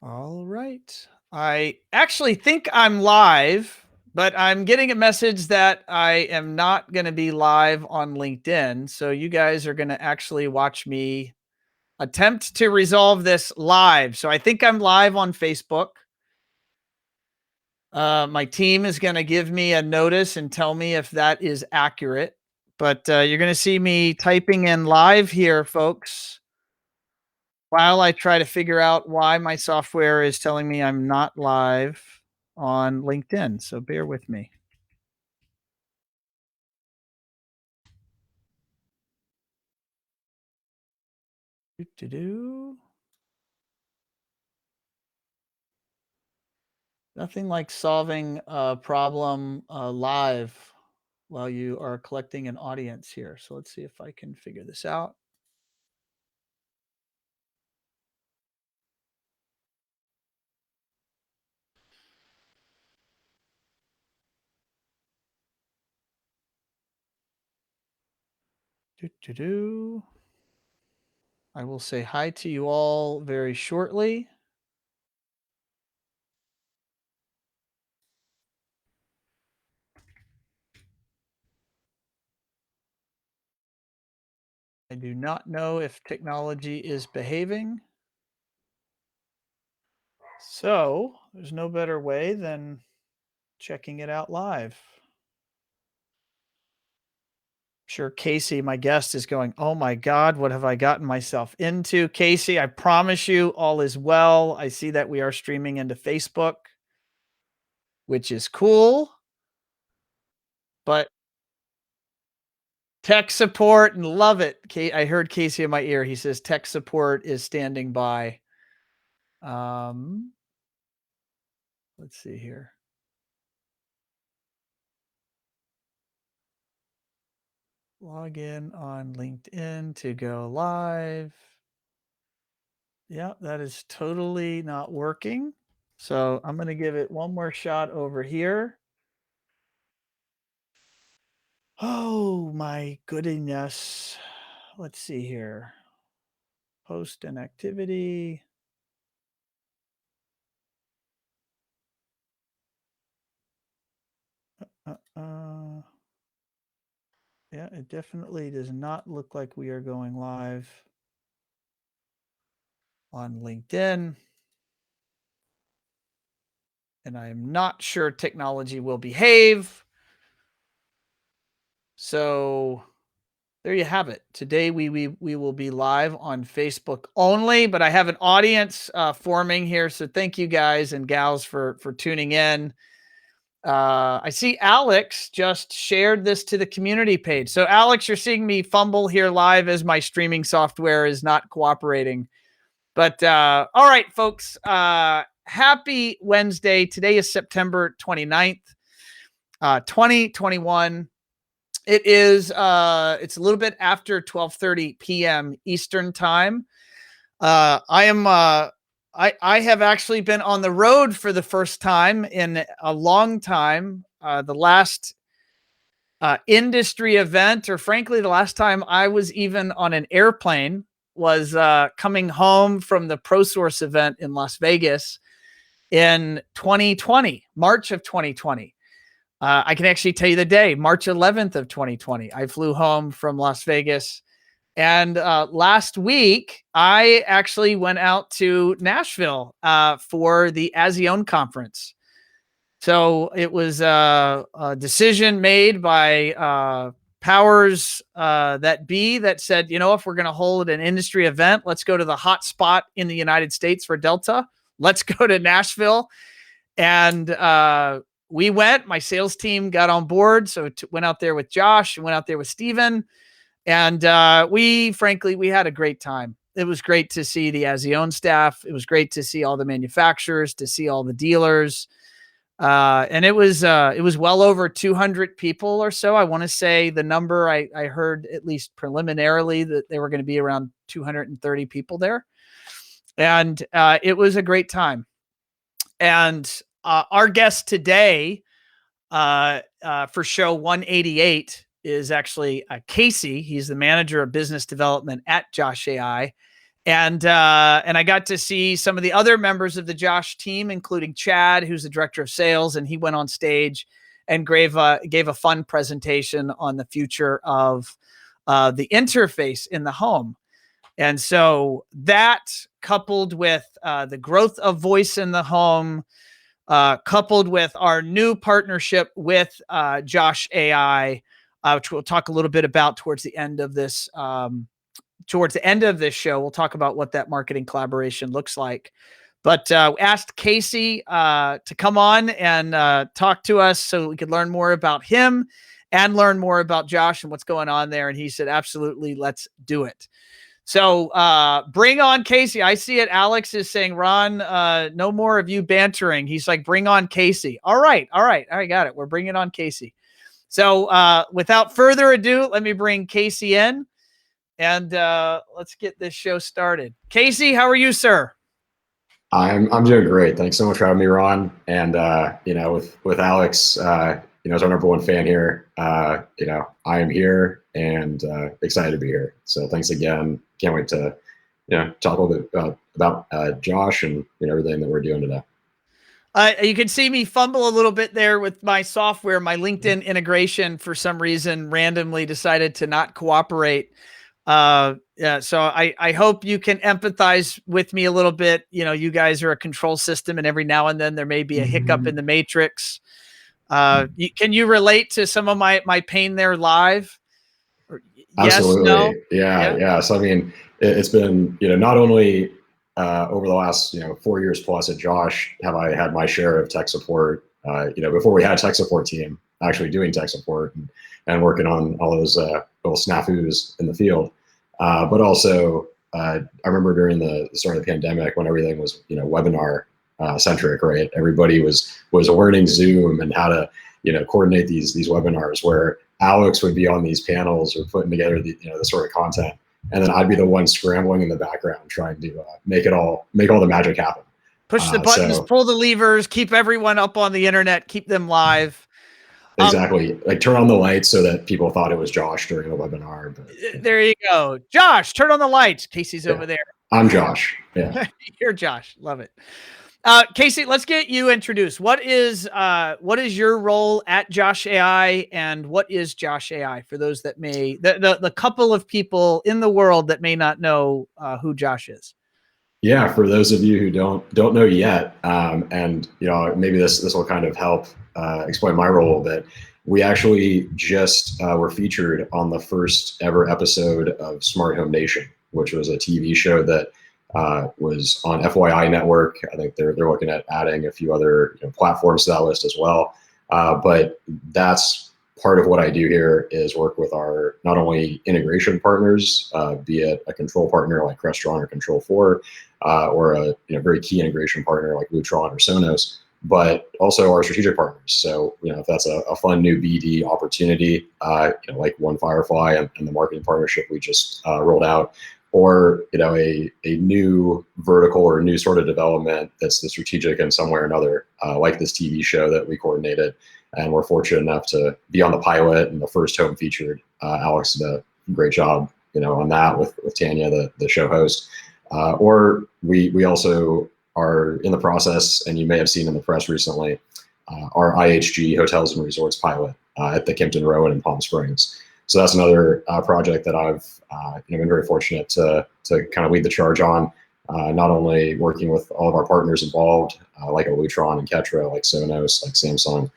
All right. I actually think I'm live, but I'm getting a message that I am not going to be live on LinkedIn. So you guys are going to actually watch me attempt to resolve this live. So I think I'm live on Facebook. My team is going to give me a notice and tell me if that is accurate. But you're going to see me typing in live here, folks, while I try to figure out why my software is telling me I'm not live on LinkedIn. So bear with me. Doo-doo-doo. Nothing like solving a problem live while you are collecting an audience here. So let's see if I can figure this out. Doo-doo-doo. I will say hi to you all very shortly. I do not know if technology is behaving. So there's no better way than checking it out live. Sure, Casey, my guest, is going, "Oh my God, what have I gotten myself into?" Casey, I promise you all is well. I see that we are streaming into Facebook, which is cool, but tech support and love it. I heard Casey in my ear. He says tech support is standing by. Um, let's see here. Log in on LinkedIn to go live. Yeah, that is totally not working. So I'm going to give it one more shot over here. Oh my goodness. Let's see here. Post an activity. Uh, yeah, it definitely does not look like we are going live on LinkedIn. And I am not sure technology will behave. So there you have it. Today we will be live on Facebook only, but I have an audience forming here. So thank you guys and gals for tuning in. I see Alex just shared this to the community page. So Alex, you're seeing me fumble here live as my streaming software is not cooperating. But all right, folks, happy Wednesday. Today is September 29th, 2021. It is it's a little bit after 12:30 p.m. Eastern time. I have actually been on the road for the first time in a long time. The last industry event, or frankly, the last time I was even on an airplane, was coming home from the ProSource event in Las Vegas in 2020, March of 2020. I can actually tell you the day, March 11th of 2020. I flew home from Las Vegas. And last week, I actually went out to Nashville for the Azione conference. So it was a decision made by powers that be that said, you know, if we're going to hold an industry event, let's go to the hot spot in the United States for Delta. Let's go to Nashville. And we went, my sales team got on board. So went out there with Josh and went out there with Steven. And frankly, we had a great time. It was great to see the Azione staff. It was great to see all the manufacturers, to see all the dealers. And it was well over 200 people or so. I want to say the number I heard at least preliminarily that they were going to be around 230 people there. And it was a great time. And our guest today for show 188 is actually Casey. He's the manager of business development at Josh AI. And I got to see some of the other members of the Josh team, including Chad, who's the director of sales, and he went on stage and gave a fun presentation on the future of the interface in the home. And so that, coupled with the growth of voice in the home, coupled with our new partnership with Josh AI, which we'll talk a little bit about towards the end of this show. We'll talk about what that marketing collaboration looks like. But asked Casey to come on and talk to us so we could learn more about him and learn more about Josh and what's going on there. And he said, absolutely, let's do it. So bring on Casey. I see it. Alex is saying, Ron, no more of you bantering. He's like, bring on Casey. All right. I got it. We're bringing on Casey. So without further ado, let me bring Casey in and let's get this show started. Casey, how are you, sir? I'm doing great. Thanks so much for having me, Ron. And with Alex, as our number one fan here, I am here and excited to be here. So thanks again. Can't wait to talk a little bit about Josh and everything that we're doing today. You can see me fumble a little bit there with my software. My LinkedIn integration, for some reason, randomly decided to not cooperate. So I hope you can empathize with me a little bit. You guys are a control system, and every now and then there may be a hiccup in the matrix. Can you relate to some of my pain there live? Absolutely. Yes, no? Yeah. So, I mean, it's been, not only over the last, 4 years plus at Josh, have I had my share of tech support, before we had a tech support team actually doing tech support and working on all those little snafus in the field. But also, I remember during the start of the pandemic when everything was, webinar centric, right? Everybody was learning Zoom and how to, coordinate these webinars, where Alex would be on these panels or putting together the sort of content, and then I'd be the one scrambling in the background trying to make all the magic happen. Push the buttons, pull the levers, keep everyone up on the internet, keep them live. Exactly. Like turn on the lights so that people thought it was Josh during the webinar. But, there you go. Josh, turn on the lights. Casey's over there. I'm Josh. Yeah. You're Josh. Love it. Casey, let's get you introduced. What is your role at Josh AI, and what is Josh AI for those that may, the couple of people in the world that may not know who Josh is? Yeah, for those of you who don't know yet, and maybe this will kind of help explain my role a little bit. We actually just were featured on the first ever episode of Smart Home Nation, which was a TV show that was on FYI Network. I think they're looking at adding a few other platforms to that list as well. But that's part of what I do here, is work with our not only integration partners, be it a control partner like Crestron or Control4, or a very key integration partner like Lutron or Sonos, but also our strategic partners. So if that's a fun new BD opportunity, like One Firefly and the marketing partnership we just rolled out, or a new vertical or new sort of development that's the strategic in some way or another, like this TV show that we coordinated, and we're fortunate enough to be on the pilot and the first home featured. Alex did a great job, on that with Tanya, the show host. Or we also are in the process, and you may have seen in the press recently, our IHG Hotels and Resorts pilot at the Kimpton Rowan in Palm Springs. So that's another project that I've been very fortunate to kind of lead the charge on, not only working with all of our partners involved, like a Lutron and Ketra, like Sonos, like Samsung,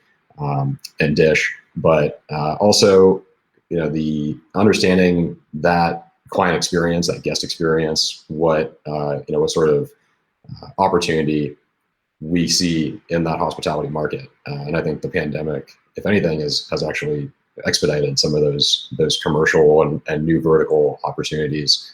and Dish, but also the understanding that client experience, that guest experience, what sort of opportunity we see in that hospitality market. And I think the pandemic, if anything, has actually expedited some of those commercial and new vertical opportunities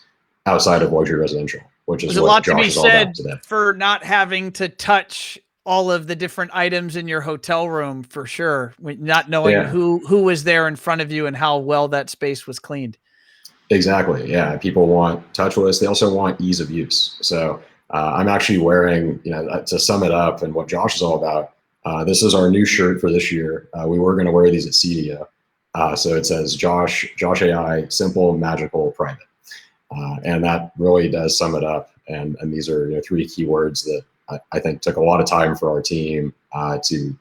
outside of luxury residential, which is what Josh is all about today. For not having to touch all of the different items in your hotel room, for sure, not knowing who was there in front of you and how well that space was cleaned. Exactly. Yeah. People want touchless. They also want ease of use. So I'm actually wearing, to sum it up and what Josh is all about, this is our new shirt for this year. We were going to wear these at CEDIA. So it says Josh AI, simple, magical, private. And that really does sum it up. And these are, you know, 3 keywords that I think took a lot of time for our team to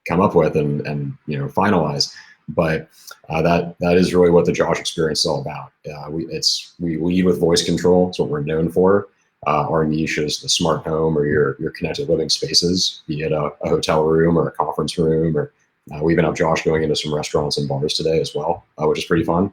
come up with and you know, finalize. But that is really what the Josh experience is all about. We lead with voice control. It's what we're known for. Our niche is the smart home or your connected living spaces, be it a hotel room or a conference room, or we even have Josh going into some restaurants and bars today as well, which is pretty fun.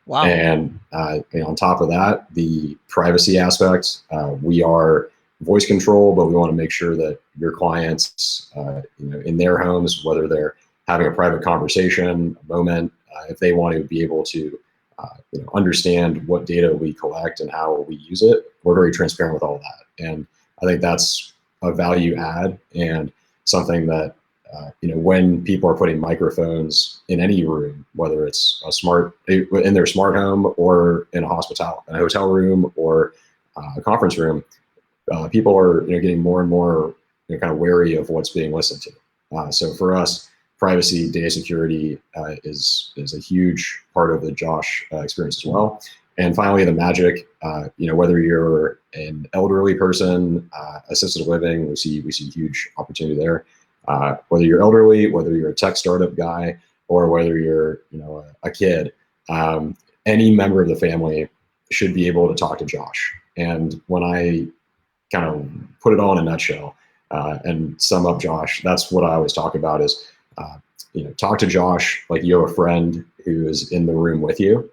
Wow. And you know, on top of that, the privacy aspect, we are voice control, but we want to make sure that your clients, you know, in their homes, whether they're having a private conversation, a moment, if they want to be able to you know, understand what data we collect and how we use it, we're very transparent with all that. And I think that's a value add and something that you know, when people are putting microphones in any room, whether it's in their smart home or in a hotel room or a conference room, people are, you know, getting more and more, you know, kind of wary of what's being listened to. So for us, privacy, data security is a huge part of the Josh experience as well. And finally, the magic. You know, whether you're an elderly person, assisted living, we see huge opportunity there. Whether you're elderly, whether you're a tech startup guy, or whether you're, you know, a kid, any member of the family should be able to talk to Josh. And when I kind of put it all in a nutshell and sum up Josh, that's what I always talk about is, you know, talk to Josh like you have a friend who is in the room with you,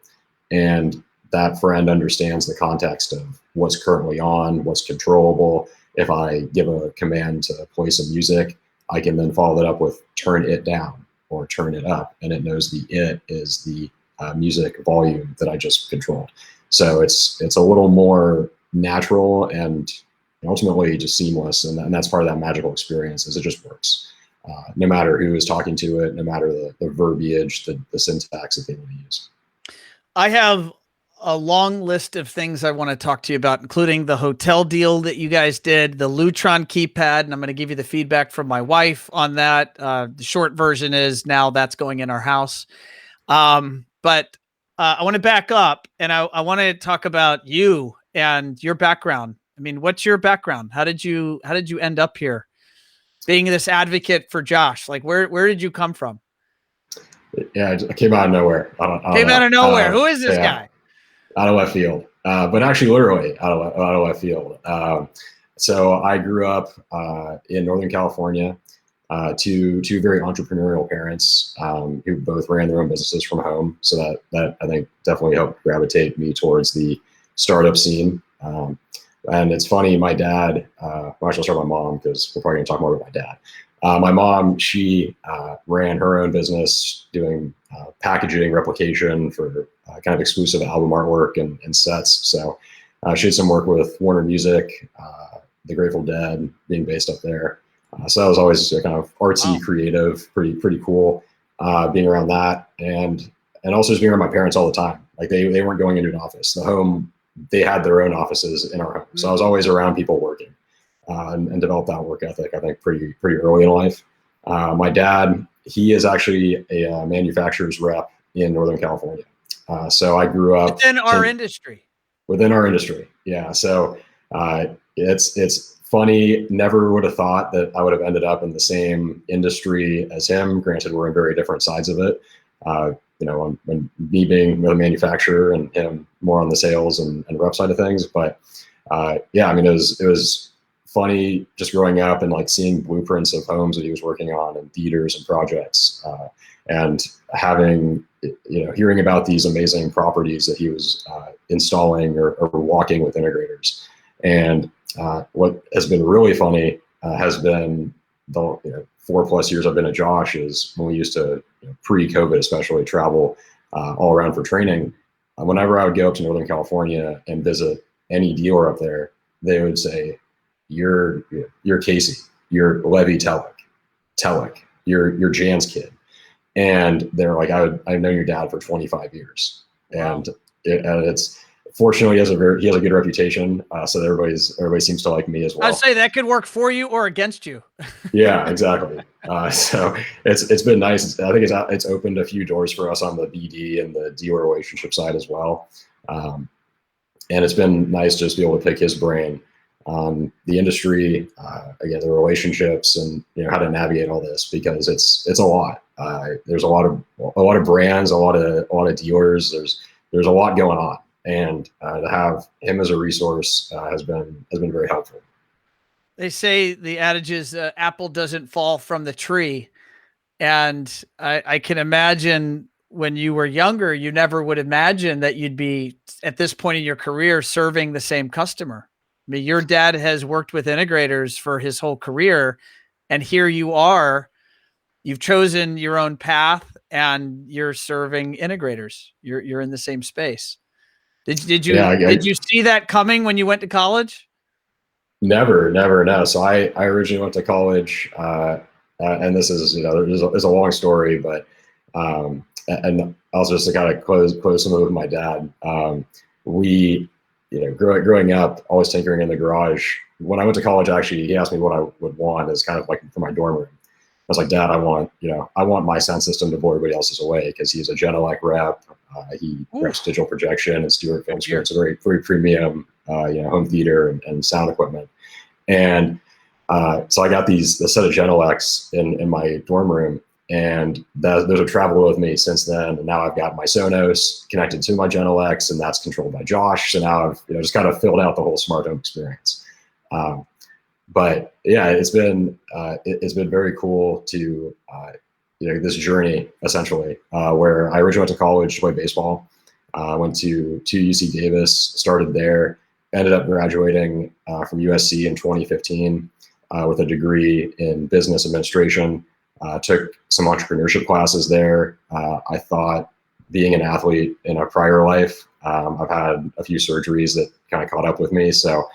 and that friend understands the context of what's currently on, what's controllable. If I give a command to play some music, I can then follow that up with turn it down or turn it up, and it knows the it is the music volume that I just controlled. So it's a little more natural and ultimately just seamless, and that's part of that magical experience, is it just works. No matter who is talking to it, no matter the verbiage, the syntax that they want to use. I have a long list of things I want to talk to you about, including the hotel deal that you guys did, the Lutron keypad, and I'm going to give you the feedback from my wife on that. The short version is now that's going in our house. But I want to back up, and I want to talk about you and your background. I mean, what's your background? How did you end up here, being this advocate for Josh? Like, where did you come from? Yeah, I came out of nowhere. I don't came know. Out of nowhere. Who is this guy? Out of left field, but actually literally out of left field. So I grew up in Northern California to two very entrepreneurial parents who both ran their own businesses from home. So that I think definitely helped gravitate me towards the startup scene. And it's funny, my dad, well, actually I'll start with my mom because we're probably gonna talk more about my dad. My mom, she ran her own business doing packaging, replication for kind of exclusive album artwork and sets. So she did some work with Warner Music, the Grateful Dead, being based up there. So that was always kind of artsy, creative, pretty cool being around that. And also just being around my parents all the time. Like they weren't going into an office. The home, they had their own offices in our home. So I was always around people working. And developed that work ethic, I think, pretty early in life. My dad, he is actually a manufacturer's rep in Northern California. So I grew up within our industry. Within our industry, yeah. So it's funny. Never would have thought that I would have ended up in the same industry as him. Granted, we're in very different sides of it. You know, when me being a manufacturer and him more on the sales and rep side of things. But yeah, I mean, it was funny just growing up and like seeing blueprints of homes that he was working on and theaters and projects and having, you know, hearing about these amazing properties that he was installing or walking with integrators. And what has been really funny has been the 4+ years I've been at Josh is when we used to, pre-COVID especially, travel all around for training. Whenever I would go up to Northern California and visit any dealer up there, they would say, you're Casey, you're Levi Telek, you're Jan's kid. And they're like, I've known your dad for 25 years. Wow. And it's fortunately he has a good reputation. So everybody seems to like me as well. I'd say that could work for you or against you. Yeah, exactly. So it's been nice. I think it's opened a few doors for us on the BD and the dealer relationship side as well. and it's been nice to just be able to pick his brain on the industry, again, the relationships, and how to navigate all this, because it's a lot. There's a lot of brands, a lot of dealers. There's a lot going on, and to have him as a resource has been very helpful. They say the adage is apple doesn't fall from the tree. And I can imagine when you were younger, you never would imagine that you'd be at this point in your career serving the same customer. I mean, your dad has worked with integrators for his whole career, and here you are. You've chosen your own path, and you're serving integrators. You're in the same space. Did you see that coming when you went to college? Never, no. So I originally went to college, and this is there's a long story, but and also just to kind of close some of it with my dad. We growing up, always tinkering in the garage. When I went to college, actually, he asked me what I would want as kind of like for my dorm room. I was like, Dad, I want my sound system to blow everybody else's away, because he's a Genelec rep. He reps digital projection and Stewart film screen. It's a very premium, home theater and sound equipment. And so I got the set of Genelecs in my dorm room, and those have traveled with me since then. And now I've got my Sonos connected to my Genelecs, and that's controlled by Josh. So now I've just kind of filled out the whole smart home experience. But yeah, it's been very cool to this journey, essentially, where I originally went to college to play baseball. Went to UC Davis, started there, ended up graduating from USC in 2015 with a degree in business administration. Took some entrepreneurship classes there. I thought, being an athlete in a prior life, I've had a few surgeries that kind of caught up with me. So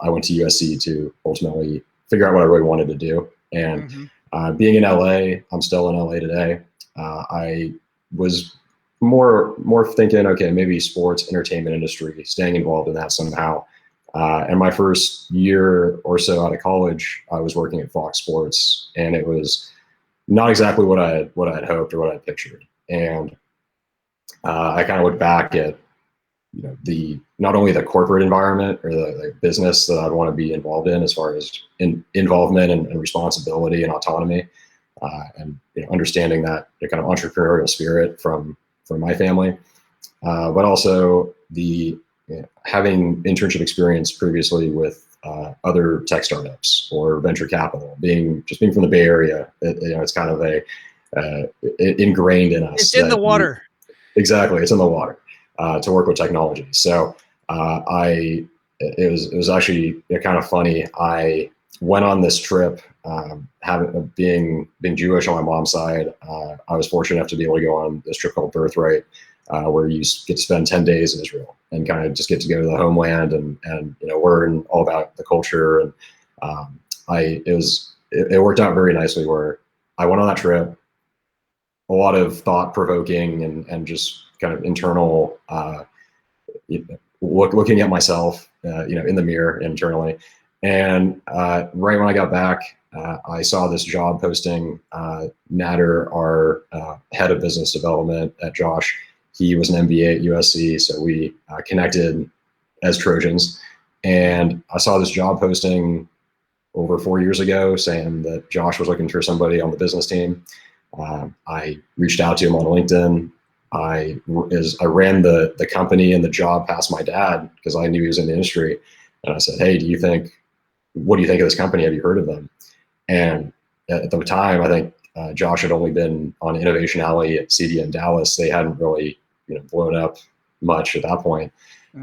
I went to USC to ultimately figure out what I really wanted to do. And being in LA, I'm still in LA today. I was more thinking, okay, maybe sports, entertainment industry, staying involved in that somehow. And my first year or so out of college, I was working at Fox Sports, and it was not exactly what I had hoped or what I had pictured. And I kind of look back at not only the corporate environment or the business that I'd want to be involved in, as far as involvement and responsibility and autonomy, and understanding that kind of entrepreneurial spirit from my family, but also having internship experience previously with other tech startups or venture capital, being from the Bay Area. It's kind of ingrained in us. It's in the water. Exactly, it's in the water. To work with technology. So it was actually kind of funny. I went on this trip, being Jewish on my mom's side. I was fortunate enough to be able to go on this trip called Birthright, where you get to spend 10 days in Israel and kind of just get to go to the homeland and learn all about the culture. And it worked out very nicely, where I went on that trip. A lot of thought provoking and just kind of internal, looking at myself, in the mirror internally. And right when I got back, I saw this job posting. Nader, our head of business development at Josh, he was an MBA at USC, so we connected as Trojans. And I saw this job posting over 4 years ago saying that Josh was looking for somebody on the business team. I reached out to him on LinkedIn. I ran the company and the job past my dad, because I knew he was in the industry. And I said, hey, what do you think of this company? Have you heard of them? And at the time, I think Josh had only been on Innovation Alley at CEDIA in Dallas. They hadn't really blown up much at that point.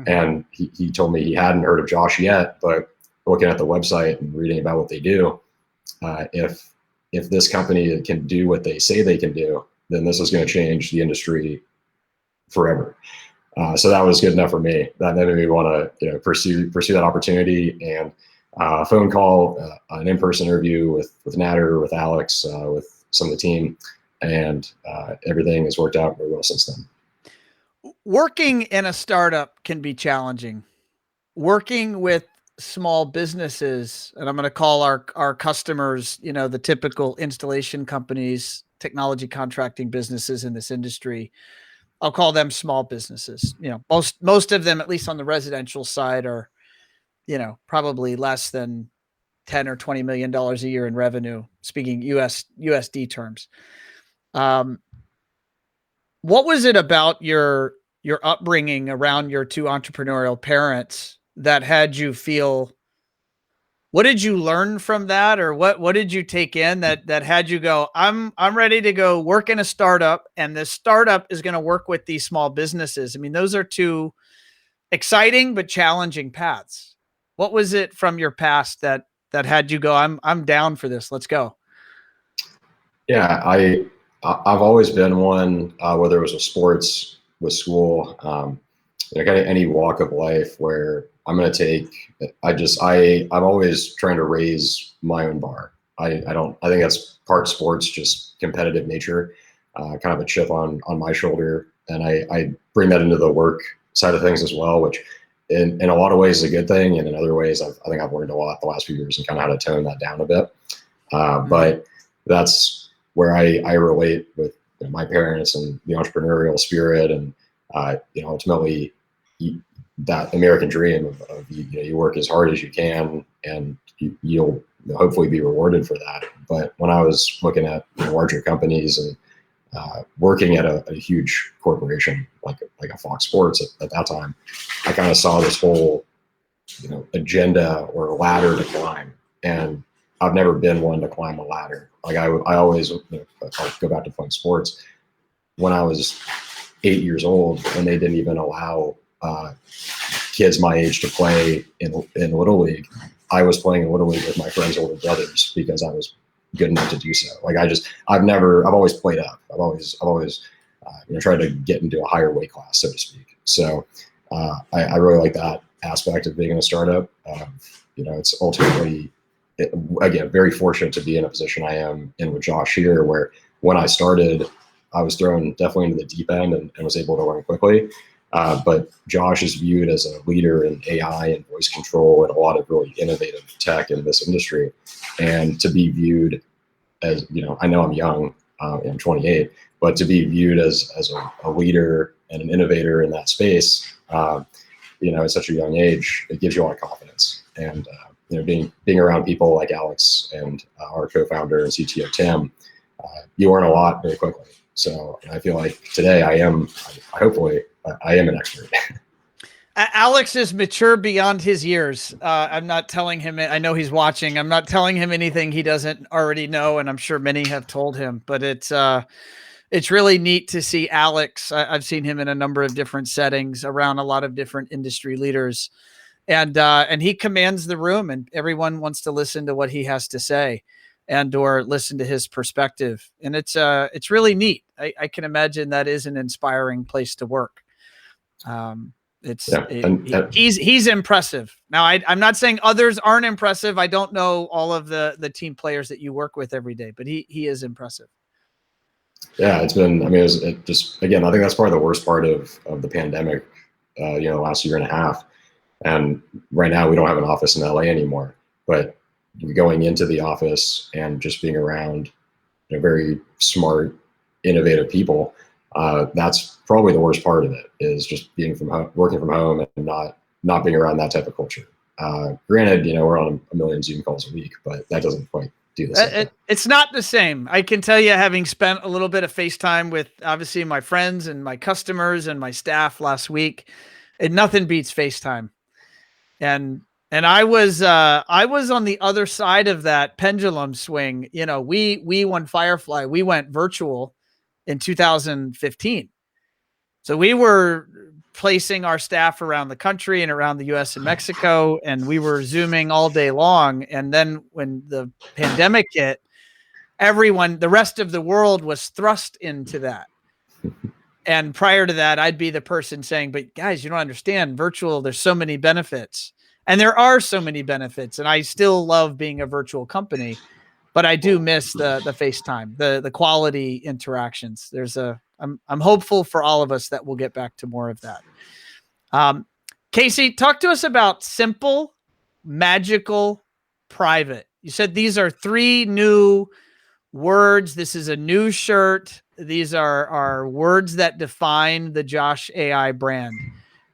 And he told me he hadn't heard of Josh yet, but looking at the website and reading about what they do, if this company can do what they say they can do, then this is going to change the industry forever. So that was good enough for me. That made me want to pursue that opportunity. And phone call, an in-person interview with Nader, with Alex, with some of the team, and everything has worked out very well since then. Working in a startup can be challenging. Working with small businesses, and I'm going to call our customers, the typical installation companies, technology contracting businesses in this industry, I'll call them small businesses. You know, most of them, at least on the residential side, are, you know, probably less than 10 or $20 million a year in revenue, speaking USD terms. What was it about your upbringing around your two entrepreneurial parents that had you feel, what did you learn from that? Or what did you take in that had you go, I'm ready to go work in a startup, and this startup is going to work with these small businesses? I mean, those are two exciting but challenging paths. What was it from your past that had you go, I'm down for this, let's go? Yeah, I've always been one, whether it was with sports, with school, kind of any walk of life, where I'm going to take. I'm always trying to raise my own bar. I think that's part sports, just competitive nature, kind of a chip on my shoulder, and I bring that into the work side of things as well, which in a lot of ways is a good thing, and in other ways I think I've learned a lot the last few years and kind of how to tone that down a bit. But that's where I relate with my parents and the entrepreneurial spirit, and ultimately that American dream of you work as hard as you can, and you'll hopefully be rewarded for that. But when I was looking at larger companies and working at a huge corporation like a Fox Sports at that time, I kind of saw this whole agenda or ladder to climb, and I've never been one to climb a ladder. Like I always, I'll go back to playing sports. When I was 8 years old, and they didn't even allow kids my age to play in Little League, I was playing in Little League with my friends' older brothers because I was good enough to do so. Like I've always played up. I've always tried to get into a higher weight class, so to speak. So I really like that aspect of being in a startup. It's ultimately, again, very fortunate to be in a position I am in with Josh here, where when I started, I was thrown definitely into the deep end and was able to learn quickly. But Josh is viewed as a leader in AI and voice control and a lot of really innovative tech in this industry. And to be viewed as, I know I'm young, I'm 28, but to be viewed as a leader and an innovator in that space, at such a young age, it gives you a lot of confidence. And being around people like Alex and our co-founder and CTO Tim, you learn a lot very quickly. So I feel like today hopefully I am an expert. Alex is mature beyond his years. I'm not telling him, I know he's watching, I'm not telling him anything he doesn't already know, and I'm sure many have told him, but it's really neat to see Alex. I've seen him in a number of different settings around a lot of different industry leaders, and he commands the room, and everyone wants to listen to what he has to say and or listen to his perspective. And it's really neat. I can imagine that is an inspiring place to work. He's impressive. Now, I'm not saying others aren't impressive. I don't know all of the team players that you work with every day, but he is impressive. Yeah, it's been, it just, again, I think that's probably the worst part of the pandemic, last year and a half. And right now we don't have an office in LA anymore, but going into the office and just being around very smart, innovative people, that's probably the worst part of it, is just being from home, working from home, and not being around that type of culture. Granted, we're on a million Zoom calls a week, but that doesn't quite do the same. It's not the same. I can tell you, having spent a little bit of FaceTime with obviously my friends and my customers and my staff last week, and nothing beats FaceTime. And I was on the other side of that pendulum swing. We won Firefly, we went virtual in 2015. So we were placing our staff around the country and around the US and Mexico, and we were Zooming all day long. And then when the pandemic hit, the rest of the world was thrust into that. And prior to that, I'd be the person saying, but guys, you don't understand, virtual, there's so many benefits. And there are so many benefits. And I still love being a virtual company, but I do miss the FaceTime, the quality interactions. I'm hopeful for all of us that we'll get back to more of that. Casey, talk to us about Simple, Magical, Private. You said these are 3 new words. This is a new shirt. These are words that define the Josh AI brand.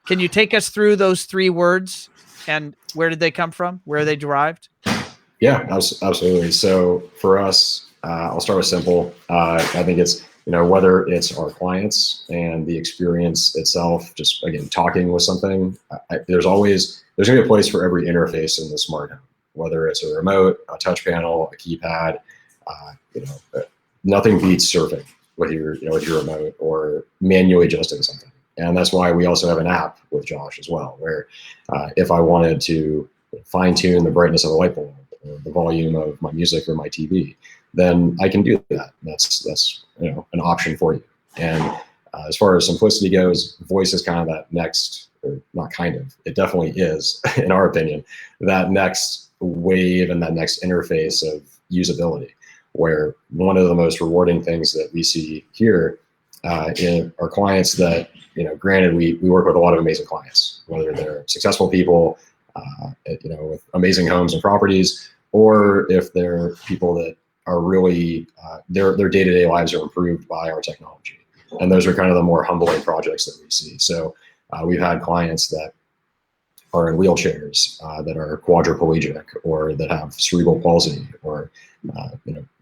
Can you take us through those 3 words and where did they come from? Where are they derived? Yeah, absolutely. So for us, I'll start with simple. I think it's, whether it's our clients and the experience itself, just again, talking with something, there's gonna be a place for every interface in the smart home, whether it's a remote, a touch panel, a keypad, nothing beats surfing with your remote or manually adjusting something. And that's why we also have an app with Josh as well, where if I wanted to fine tune the brightness of a light bulb or the volume of my music or my TV, then I can do that. That's an option for you. And as far as simplicity goes, voice is kind of that next, or not kind of, it definitely is, in our opinion, that next wave and that next interface of usability, where one of the most rewarding things that we see here in our clients that, granted, we work with a lot of amazing clients, whether they're successful people, with amazing homes and properties, or if they're people that are really, their day-to-day lives are improved by our technology. And those are kind of the more humbling projects that we see. So we've had clients that are in wheelchairs, that are quadriplegic, or that have cerebral palsy, or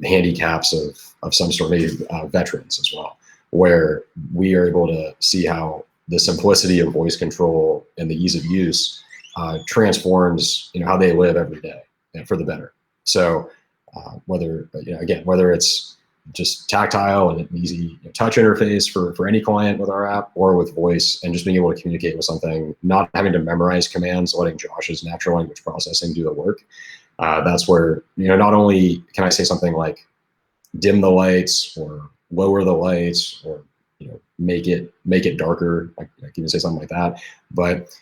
handicaps of some sort, maybe veterans as well, where we are able to see how the simplicity of voice control and the ease of use transforms how they live every day, and for the better. So whether it's just tactile and an easy touch interface for any client with our app, or with voice and just being able to communicate with something, not having to memorize commands, letting Josh's natural language processing do the work. That's where, not only can I say something like dim the lights or lower the lights, or make it darker, I can even say something like that, but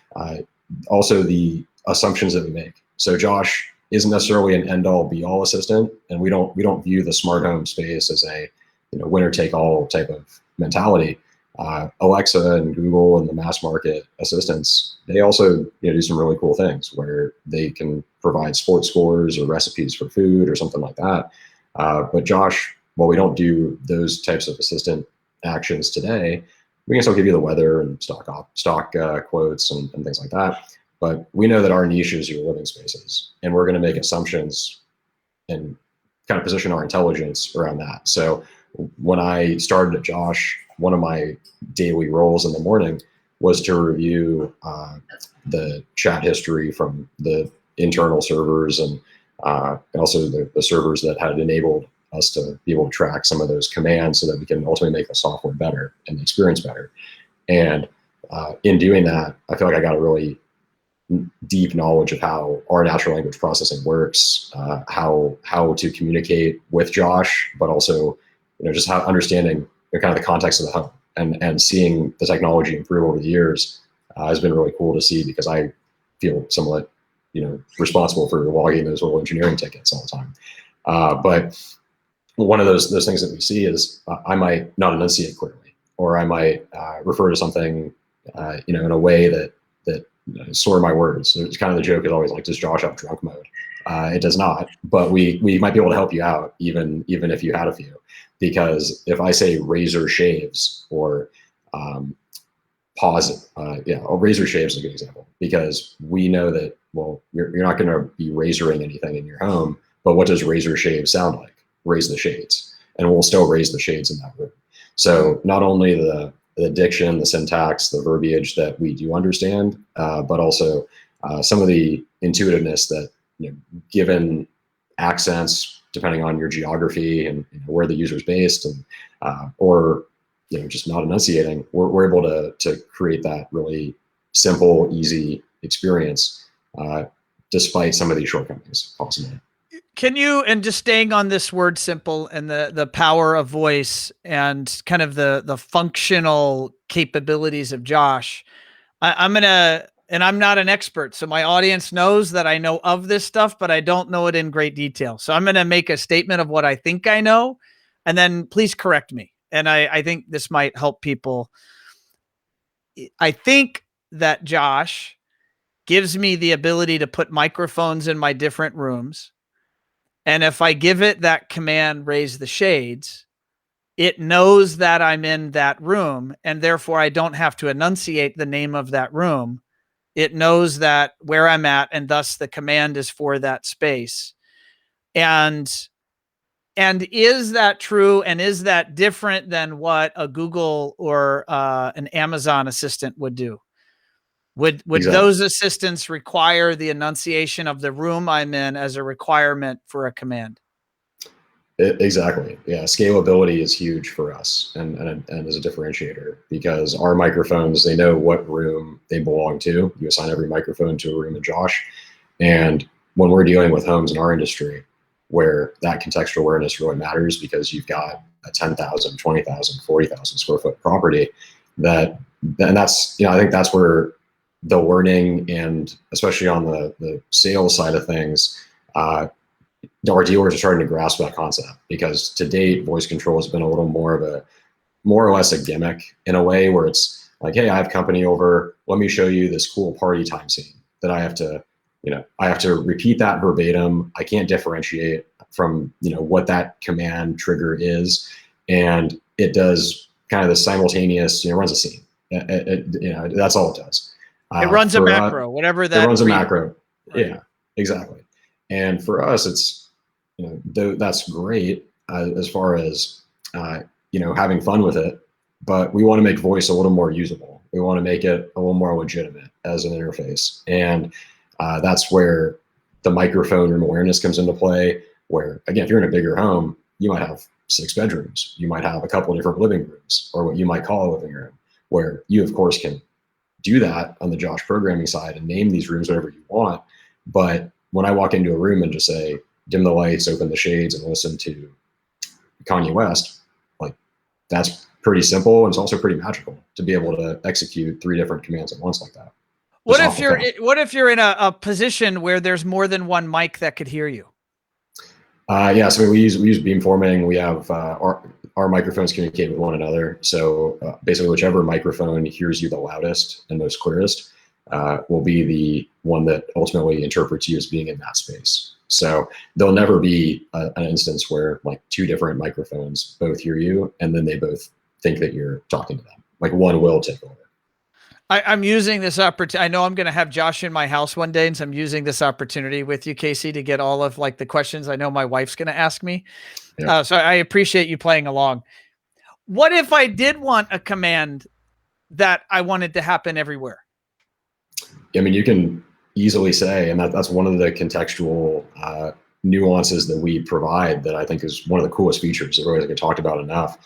also the assumptions that we make. So Josh isn't necessarily an end-all be-all assistant, and we don't view the smart home space as a winner-take-all type of mentality. Alexa and Google and the mass market assistants, they also do some really cool things where they can provide sports scores or recipes for food or something like that. But Josh, while we don't do those types of assistant actions today, we can still give you the weather and stock quotes and things like that. But we know that our niche is your living spaces, and we're going to make assumptions and kind of position our intelligence around that. So when I started at Josh, one of my daily roles in the morning was to review the chat history from the internal servers, and also the servers that had enabled us to be able to track some of those commands, so that we can ultimately make the software better and the experience better. And in doing that, I feel like I got a really deep knowledge of how our natural language processing works, how to communicate with Josh, but also just how understanding kind of the context of the home, and seeing the technology improve over the years has been really cool to see, because I feel somewhat responsible for logging those little engineering tickets all the time. But one of those things that we see is I might not enunciate clearly, or I might refer to something in a way that slur my words. So it's kind of the joke is always like, does Josh have drunk mode? It does not, but we might be able to help you out even if you had a few, because if I say razor shaves or pause it, razor shaves is a good example, because we know that, well, you're not going to be razoring anything in your home, but what does razor shave sound like? Raise the shades, and we'll still raise the shades in that room. So not only the diction, the syntax, the verbiage that we do understand, but also some of the intuitiveness that, given accents, depending on your geography and where the user's based, and or just not enunciating, we're able to create that really simple, easy experience, despite some of these shortcomings possibly. Can you, and just staying on this word simple and the power of voice and kind of the functional capabilities of Josh, I'm gonna, and I'm not an expert, so my audience knows that I know of this stuff, but I don't know it in great detail. So I'm gonna make a statement of what I think I know, and then please correct me. And I think this might help people. I think that Josh gives me the ability to put microphones in my different rooms, And if I give it that command, raise the shades, it knows that I'm in that room, and therefore I don't have to enunciate the name of that room. It knows that where I'm at, and thus the command is for that space. And is that true? And is that different than what a Google or an Amazon assistant would do? Would Exactly. those assistants require the enunciation of the room I'm in as a requirement for a command? Exactly. Yeah. Scalability is huge for us and as a differentiator, because our microphones, they know what room they belong to. You assign every microphone to a room in Josh. And when we're dealing with homes in our industry, where that contextual awareness really matters, because you've got a 10,000, 20,000, 40,000 square foot property, and that's, I think that's where the learning, and especially on the sales side of things, our dealers are starting to grasp that concept, because to date, voice control has been a little more or less a gimmick, in a way where it's like, hey, I have company over, let me show you this cool party time scene that I have to repeat that verbatim. I can't differentiate from, what that command trigger is. And it does kind of the simultaneous, runs a scene. That's all it does. It runs a macro, whatever that. It runs a macro. Right. Yeah, exactly. And for us, it's, that's great as far as, having fun with it, but we want to make voice a little more usable. We want to make it a little more legitimate as an interface. And that's where the microphone room awareness comes into play, where, again, if you're in a bigger home, you might have 6 bedrooms. You might have a couple of different living rooms, or what you might call a living room, where you, of course, can do that on the Josh programming side and name these rooms whatever you want. But when I walk into a room and just say, dim the lights, open the shades, and listen to Kanye West, like, that's pretty simple. And it's also pretty magical to be able to execute 3 different commands at once like that. What if you're in a position where there's more than one mic that could hear you? Yeah, so we use beamforming. We have our microphones communicate with one another. So basically, whichever microphone hears you the loudest and most clearest will be the one that ultimately interprets you as being in that space. So there'll never be an instance where, like, 2 different microphones both hear you and then they both think that you're talking to them. Like, one will take over. I'm using this opportunity. I know I'm going to have Josh in my house one day, and so I'm using this opportunity with you, Casey, to get all of, like, the questions I know my wife's going to ask me. Yeah. So I appreciate you playing along. What if I did want a command that I wanted to happen everywhere? I mean, you can easily say, and that's one of the contextual nuances that we provide that I think is one of the coolest features that really doesn't get talked about enough,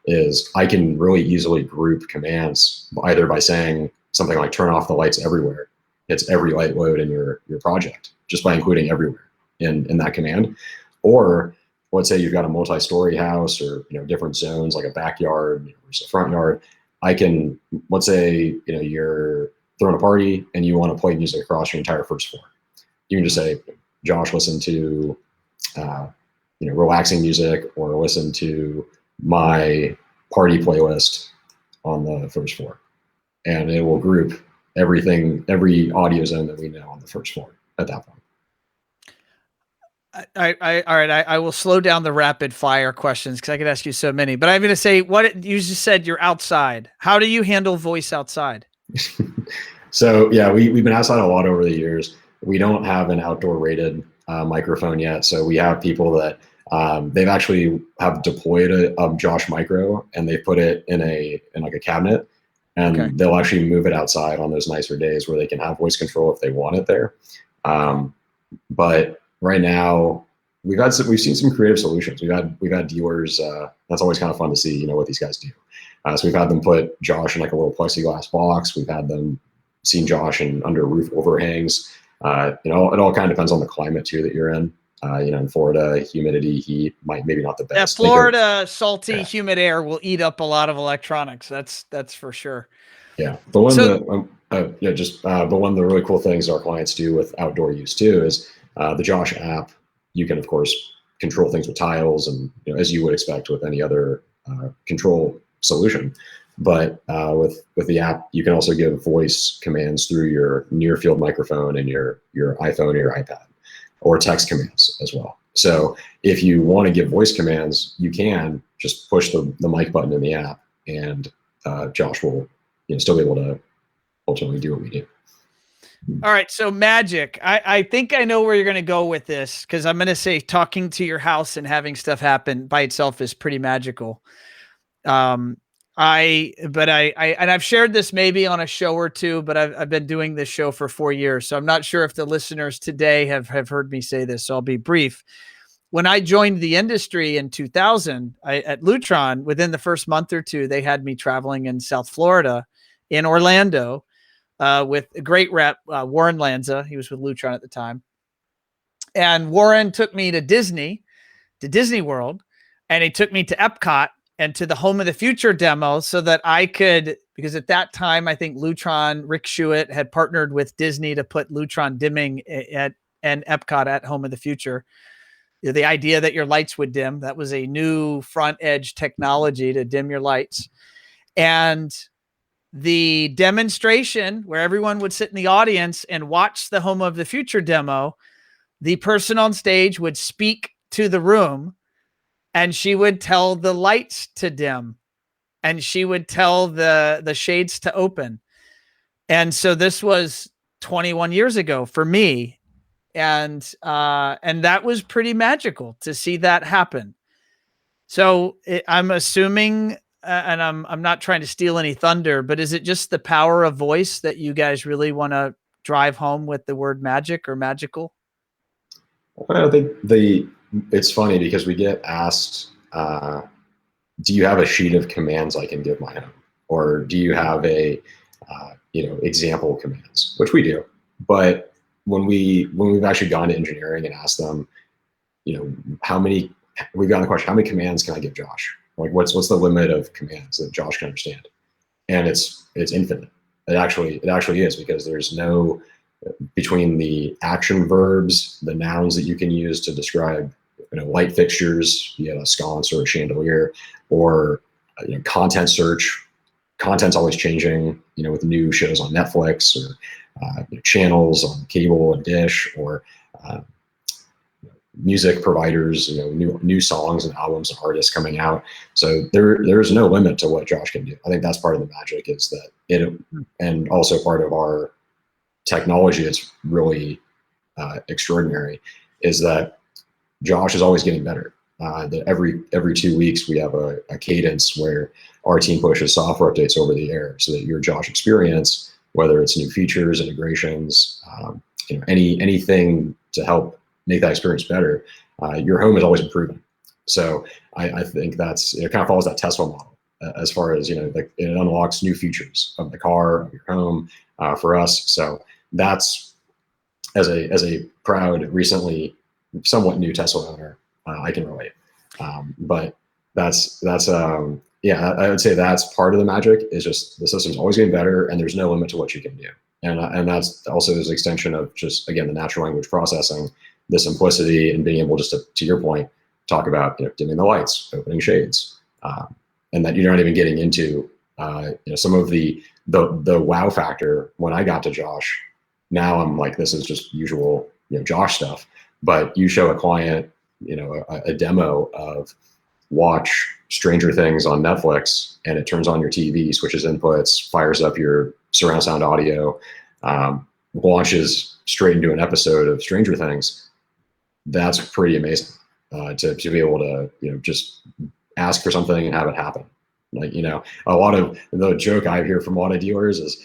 is I can really easily group commands either by saying something like turn off the lights everywhere. It's every light load in your project, just by including everywhere in that command. Or let's say you've got a multi-story house, or different zones, like a backyard versus a front yard. I can, let's say, you're throwing a party and you want to play music across your entire first floor. You can just say, Josh, listen to relaxing music, or listen to my party playlist on the first floor, and it will group everything, every audio zone that we know on the first floor at that point. All right. I will slow down the rapid fire questions, because I could ask you so many, but I'm going to say, what you just said, you're outside. How do you handle voice outside? So yeah, we've been outside a lot over the years. We don't have an outdoor rated microphone yet. So we have people that they've actually have deployed a Josh Micro, and they put it in like a cabinet, and they'll actually move it outside on those nicer days where they can have voice control if they want it there. But right now we've seen some creative solutions. We've had dealers. That's always kind of fun to see, what these guys do. So we've had them put Josh in like a little plexiglass box. We've had them seen Josh under roof overhangs. It all kind of depends on the climate too that you're in. In Florida, humidity, heat, maybe not the best. Yeah, Florida, salty, humid air will eat up a lot of electronics. That's for sure. Yeah, but one of the really cool things our clients do with outdoor use too is the Josh app. You can, of course, control things with tiles, and as you would expect with any other control solution. But with the app, you can also give voice commands through your near field microphone and your iPhone or your iPad. or text commands as well. So if you want to give voice commands, you can just push the mic button in the app, and Josh will still be able to ultimately do what we do. All right. So magic. I think I know where you're going to go with this, because I'm going to say talking to your house and having stuff happen by itself is pretty magical. And I've shared this maybe on a show or two, but I've been doing this show for 4 years. So I'm not sure if the listeners today have heard me say this. So I'll be brief. When I joined the industry in 2000 at Lutron, within the first month or two, they had me traveling in South Florida, in Orlando, with a great rep, Warren Lanza. He was with Lutron at the time. And Warren took me to Disney World, and he took me to Epcot and to the Home of the Future demo, so that I could, because at that time, I think Lutron, Rick Schuett had partnered with Disney to put Lutron dimming and Epcot at Home of the Future. The idea that your lights would dim, that was a new front edge technology to dim your lights. And the demonstration where everyone would sit in the audience and watch the Home of the Future demo, the person on stage would speak to the room, and she would tell the lights to dim, and she would tell the shades to open. And so this was 21 years ago for me. And that was pretty magical to see that happen. So I'm assuming, and I'm not trying to steal any thunder, but is it just the power of voice that you guys really want to drive home with the word magic or magical? I think it's funny because we get asked, do you have a sheet of commands I can give my home? Or do you have a, example commands, which we do. But when we've actually gone to engineering and asked them, we've gotten the question, how many commands can I give Josh? Like what's the limit of commands that Josh can understand? And it's infinite. It actually is, because there's no, between the action verbs, the nouns that you can use to describe, light fixtures, a sconce or a chandelier, or content search. Content's always changing, with new shows on Netflix, or channels on cable and dish, or music providers, new songs and albums and artists coming out. So there's no limit to what Josh can do. I think that's part of the magic, is that and also part of our technology that's really extraordinary, is that Josh is always getting better. That every 2 weeks we have a cadence where our team pushes software updates over the air, so that your Josh experience, whether it's new features, integrations, anything to help make that experience better, your home is always improving. So I think that's, it kind of follows that Tesla model, as far as, like it unlocks new features of the car, of your home, for us. So that's, as a proud, recently somewhat new Tesla owner, I can relate. But that's I would say that's part of the magic, is just the system's always getting better, and there's no limit to what you can do. And that's also an extension of just, again, the natural language processing, the simplicity, and being able just to your point, talk about, dimming the lights, opening shades, and that you're not even getting into, some of the wow factor. When I got to Josh, now I'm like, this is just usual, Josh stuff. But you show a client, a demo of watch Stranger Things on Netflix, and it turns on your TV, switches inputs, fires up your surround sound audio, launches straight into an episode of Stranger Things. That's pretty amazing, to be able to, just ask for something and have it happen. Like, a lot of the joke I hear from a lot of dealers is,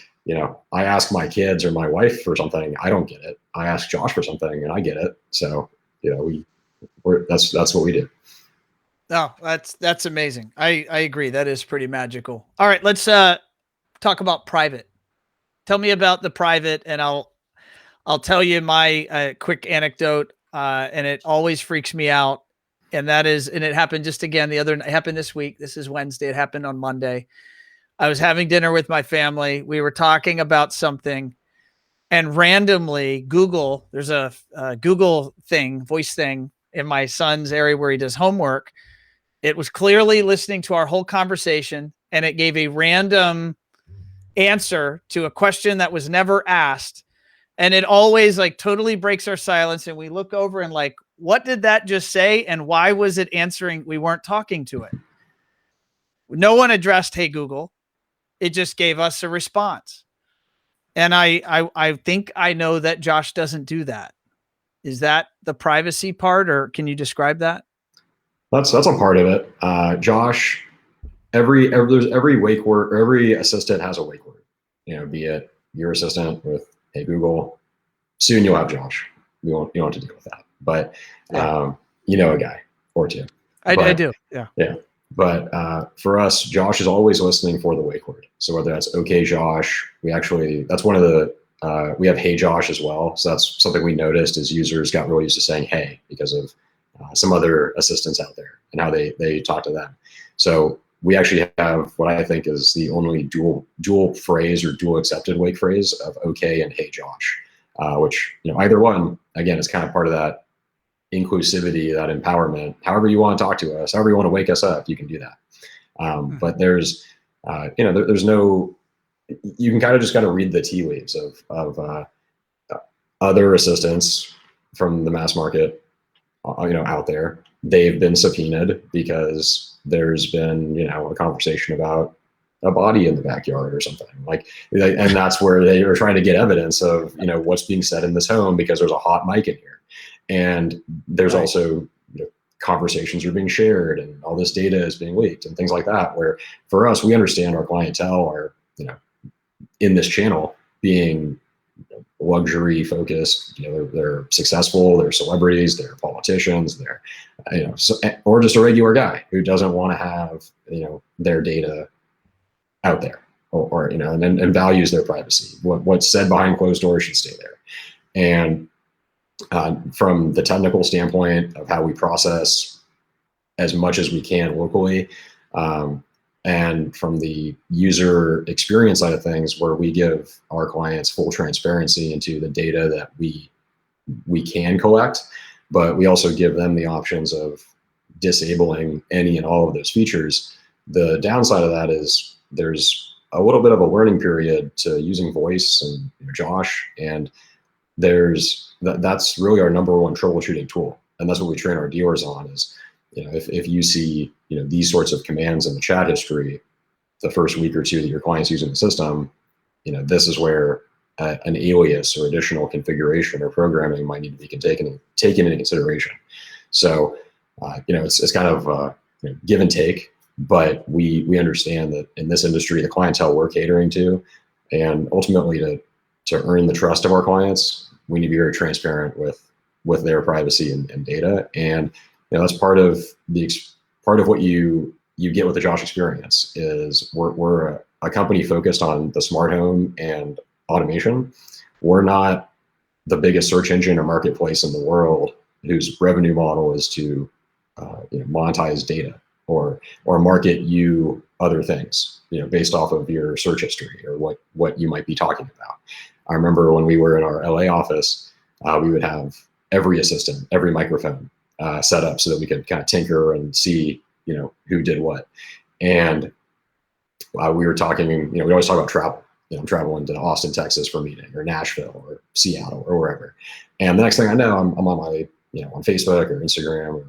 I ask my kids or my wife for something, I don't get it. I ask Josh for something and I get it. So, that's what we do. Oh, that's amazing. I agree. That is pretty magical. All right, let's talk about private. Tell me about the private, and I'll tell you my quick anecdote. And it always freaks me out. And that is, and it happened just again it happened this week. This is Wednesday. It happened on Monday. I was having dinner with my family. We were talking about something, and randomly Google, there's a Google voice thing in my son's area where he does homework. It was clearly listening to our whole conversation, and it gave a random answer to a question that was never asked. And it always like totally breaks our silence. And we look over and like, what did that just say? And why was it answering? We weren't talking to it. No one addressed, "Hey, Google." It just gave us a response. And I think I know that Josh doesn't do that. Is that the privacy part, or can you describe that? That's a part of it. Josh, every wake word, every assistant has a wake word. Be it your assistant with "Hey Google." Soon you'll have Josh. You don't have to deal with that. But you know a guy or two. I do. Yeah. Yeah. But for us, Josh is always listening for the wake word. So whether that's "Okay, Josh," that's one of the, we have "Hey, Josh" as well. So that's something we noticed as users got really used to saying "Hey" because of some other assistants out there and how they talk to them. So we actually have what I think is the only dual phrase or dual accepted wake phrase of "Okay" and "Hey, Josh," which, either one, again, is kind of part of that inclusivity, that empowerment. However you want to talk to us, however you want to wake us up, you can do that. But there's, there's no, you can kind of just got to read the tea leaves of other assistants from the mass market, out there. They've been subpoenaed because there's been, a conversation about a body in the backyard or something and that's where they are trying to get evidence of, what's being said in this home because there's a hot mic in here. And there's also conversations are being shared and all this data is being leaked and things like that, where for us, we understand our clientele are, in this channel being luxury focused, they're successful, they're celebrities, they're politicians, they're, or just a regular guy who doesn't want to have, their data out there or and values their privacy. What's said behind closed doors should stay there. And from the technical standpoint of how we process as much as we can locally, and from the user experience side of things, where we give our clients full transparency into the data that we can collect, but we also give them the options of disabling any and all of those features. The downside of that is there's a little bit of a learning period to using voice and Josh, and that's really our number one troubleshooting tool. And that's what we train our dealers on is, if you see, these sorts of commands in the chat history, the first week or two that your client's using the system, this is where an alias or additional configuration or programming might need to be taken into consideration. So, it's kind of give and take, but we understand that in this industry, the clientele we're catering to, and ultimately to earn the trust of our clients, we need to be very transparent with their privacy and data. And that's part of what you get with the Josh experience is we're a company focused on the smart home and automation. We're not the biggest search engine or marketplace in the world whose revenue model is to monetize data or market you other things, based off of your search history or what you might be talking about. I remember when we were in our LA office, we would have every assistant, every microphone set up so that we could kind of tinker and see, who did what. And we were talking, we always talk about travel. I'm traveling to Austin, Texas for a meeting, or Nashville or Seattle or wherever. And the next thing I know, I'm on my, on Facebook or Instagram or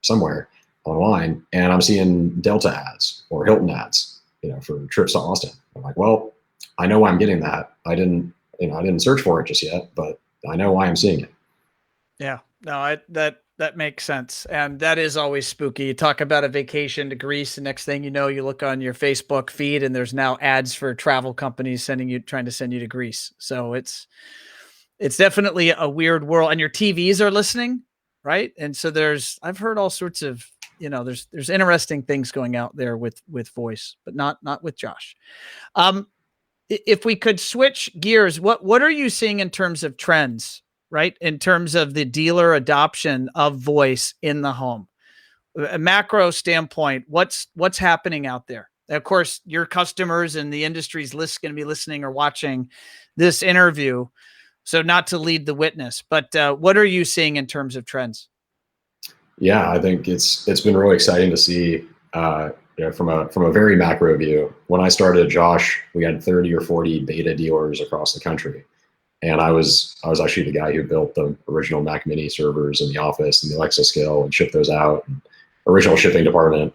somewhere online, and I'm seeing Delta ads or Hilton ads, for trips to Austin. I'm like, well, I know why I'm getting that. I didn't search for it just yet, but I know why I'm seeing it. Yeah, no, that makes sense. And that is always spooky. You talk about a vacation to Greece, the next thing you know, you look on your Facebook feed and there's now ads for travel companies trying to send you to Greece. So it's definitely a weird world, and your TVs are listening, right? And so I've heard all sorts of, there's interesting things going out there with voice, but not with Josh. If we could switch gears, what are you seeing in terms of trends, right? In terms of the dealer adoption of voice in the home, a macro standpoint, what's happening out there? Of course, your customers and the industry's going to be listening or watching this interview. So not to lead the witness, but what are you seeing in terms of trends? Yeah, I think it's been really exciting to see, from a very macro view. When I started Josh, we had 30 or 40 beta dealers across the country. And I was actually the guy who built the original Mac Mini servers in the office and the Alexa skill and shipped those out. And original shipping department.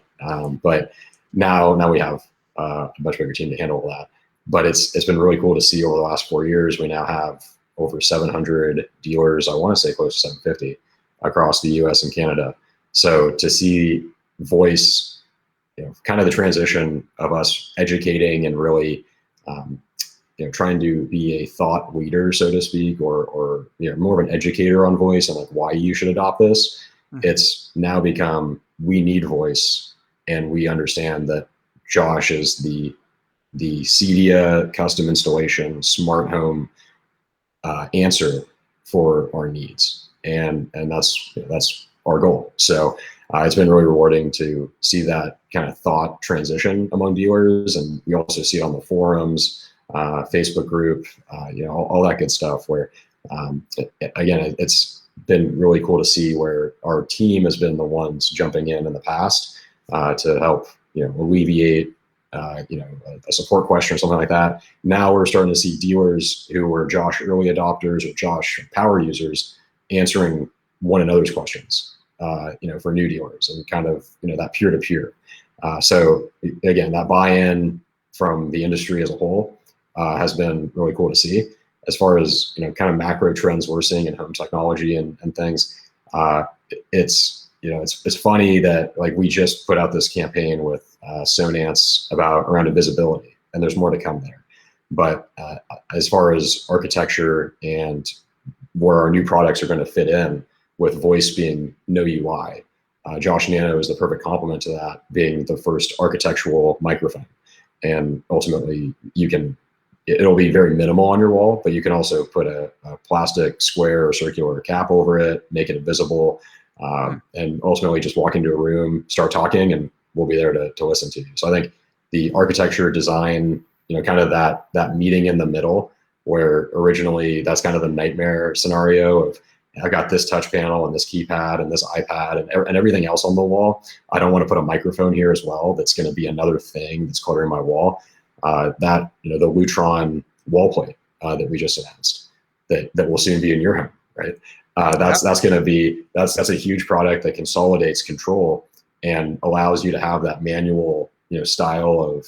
But now we have a much bigger team to handle all that. But it's been really cool to see over the last 4 years. We now have over 700 dealers. I want to say close to 750 across the U.S. and Canada. So to see voice, kind of the transition of us educating and really, trying to be a thought leader, so to speak, or more of an educator on voice and like why you should adopt this. It's now become, we need voice, and we understand that Josh is the CEDIA custom installation smart home answer for our needs, and that's our goal. So it's been really rewarding to see that kind of thought transition among dealers, and we also see it on the forums, Facebook group, all that good stuff. Where again, it's been really cool to see where our team has been the ones jumping in the past to help alleviate a support question or something like that. Now we're starting to see dealers who were Josh early adopters or Josh power users answering one another's questions, for new dealers, and kind of, that peer to peer. So again, that buy-in from the industry as a whole has been really cool to see. As far as, kind of macro trends we're seeing in home technology and things, it's funny that like we just put out this campaign with Sonance around invisibility, and there's more to come there. But as far as architecture and where our new products are going to fit in, with voice being no UI, Josh Nano is the perfect complement to that, being the first architectural microphone. And ultimately, it'll be very minimal on your wall, but you can also put a plastic square or circular cap over it, make it invisible, and ultimately just walk into a room, start talking, and we'll be there to listen to you. So I think the architecture design, kind of that meeting in the middle, where originally that's kind of the nightmare scenario of, I got this touch panel and this keypad and this iPad and everything else on the wall. I don't want to put a microphone here as well. That's going to be another thing that's cluttering my wall. The Lutron wall plate that we just announced that will soon be in your home, right? That's a huge product that consolidates control and allows you to have that manual, style of